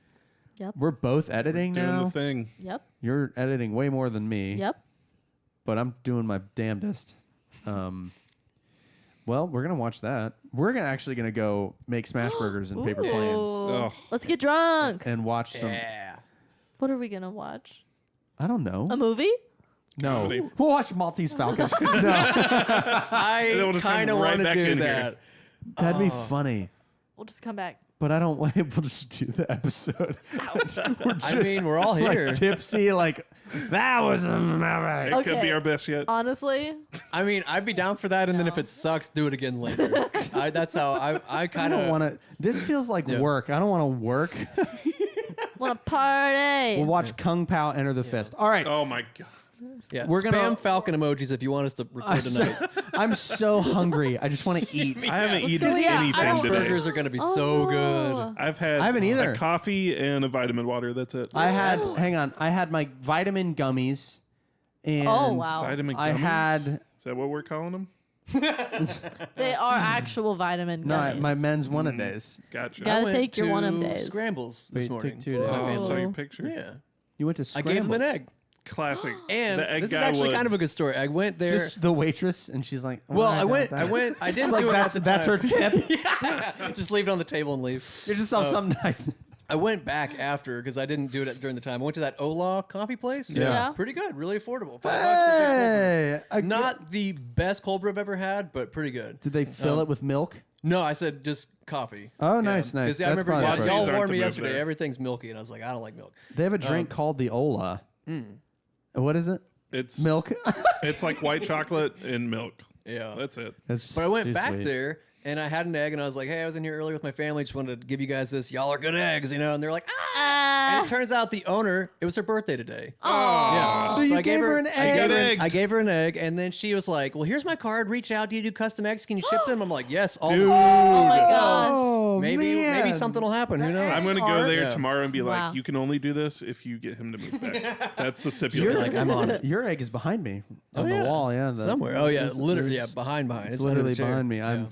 Yep. we're both editing Doing now. the thing. Yep. You're editing way more than me. Yep. But I'm doing my damnedest. Well, we're gonna watch that. We're actually gonna go make smash burgers and paper planes Ooh. Ugh. Let's get drunk. and watch some. Yeah. What are we gonna watch? I don't know. A movie? No, Comedy. we'll watch Maltese Falcon. no, then we'll I just come kind of right want to back do in here. that. that'd be Oh. funny. We'll just come back. But I don't want to just do the episode. We're I mean, we're all here. like tipsy, like that was a movie. It could Okay. be our best yet. Honestly, I mean, I'd be down for that, and then if it sucks, do it again later. That's how I I kind don't of want to. This feels like Yeah. work. I don't want to work. wanna party. We'll watch Kung Pao Enter the Fist. All right. Oh my god. Yeah, We're spam gonna- Falcon emojis if you want us to record tonight. I'm so hungry. I just want to eat. I haven't let's eaten go. Yeah, I anything don't- today. Burgers are gonna be so good. I've had I haven't either. a coffee and a vitamin water. That's it. I had. Hang on. I had my vitamin gummies. And Oh, wow. Vitamin I gummies? had. Is that what we're calling them? They are actual vitamin No, gummies. my men's one a days. Gotcha. Gotta I went take your to one-em days. Scrambles Wait, this took morning. 2 days. Oh, I saw Oh. your picture. Yeah, You went to I Scrambles. gave them an egg. classic. And the egg this is guy actually would. kind of a good story. I went there. Just the waitress, and she's like, well, "Oh, I went. that." I didn't It's like do it at the that's her time. tip. Just leave it on the table and leave. Get yourself something nice. I went back after because I didn't do it during the time. I went to that Ola coffee place. Yeah. Pretty good. Really affordable. $5 for Hey, a Not the best cold brew I've ever had, but pretty good. Did they fill it with milk? No, I said just coffee. Oh, nice, nice. 'Cause I That's remember probably y'all, great. y'all These aren't warned the me move yesterday. there. Everything's milky, and I was like, I don't like milk. They have a drink called the Ola. What is it? It's Milk. It's like white chocolate and milk. Yeah. That's it. But I went back there and I had an egg and I was like, hey, I was in here earlier with my family. Just wanted to give you guys this. Y'all are good eggs, you know? And they're like, ah. And it turns out the owner, it was her birthday today. Yeah. So you I gave her an egg? I gave her an egg, and then she was like, well, here's my card. Reach out. Do you do custom eggs? Can you ship them? I'm like, yes. All Dude. the Oh my god. Oh, maybe man. something will happen. Who knows? I'm going to go hard. there Yeah. tomorrow and be Wow. like, you can only do this if you get him to move back. That's the You're stipulation. like, I'm on it. Your egg is behind me on yeah. the wall. Yeah, Somewhere. Oh, yeah. there's- Literally. Yeah. there's- Behind. It's under the literally chair. behind me. Yeah.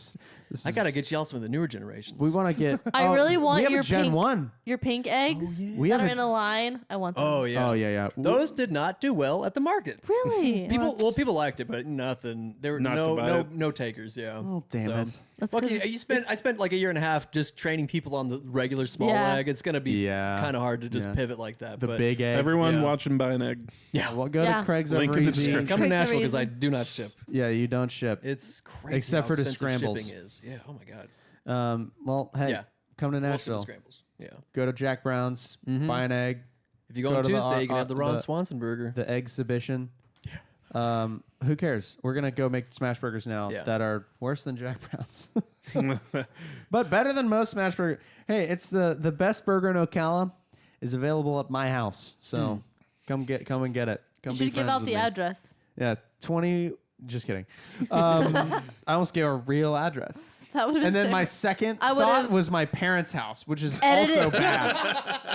This I got to is- get y'all some of the newer generations. We want to get. I really want we have your a Gen pink- 1. Your pink eggs We that have are a- in a line. I want them. Oh, yeah. Oh yeah. Those did not do well at the market. Really? People liked it, but nothing. There were Not to buy it. no takers. Yeah. Oh damn So- it. That's Look, 'cause I spent like a year and a half just training people on the regular small Yeah. egg. It's gonna be Yeah. kind of hard to just Yeah. pivot like that. The but big egg. Everyone Yeah. watch and buy an egg. Yeah. Well, go Yeah. to Craig's Link over in the easy. description. come to Craig's Nashville because I reason. do not ship. Yeah, you don't ship. It's crazy. Except how for the expensive scrambles. Shipping is. Yeah. Oh my god. Well, hey, Yeah. come to Most of the Nashville. scrambles. Yeah. Go to Jack Brown's. Buy an egg. If you go Go on to the, Tuesday, you can have the Ron the- Swanson burger. The exhibition. Who cares? We're gonna go make smash burgers now Yeah. that are worse than Jack Brown's, but better than most smash burger. Hey, it's the best burger in Ocala is available at my house. So come and get it. Come You be should give friends out with the me. address. Yeah, 20. Just kidding. I almost gave a real address. That would have And been then my terrible. second I thought would've- was my parents' house, which is Edit also it. bad.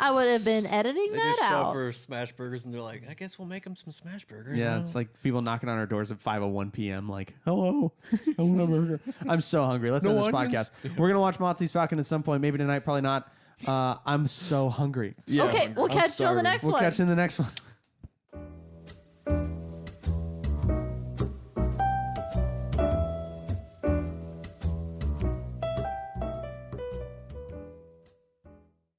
I would have been editing They that just show out. for smash burgers and they're like, I guess we'll make them some smash burgers. Yeah, huh? it's like people knocking on our doors at 5:01 p.m. Like, hello, I want a burger. I'm so hungry. Let's No end this onions? podcast. We're gonna watch Mozzie's Falcon at some point. Maybe tonight, probably not. I'm so hungry. Yeah. Okay, we'll I'm catch you on the starving. next We'll one. catch you in the next one.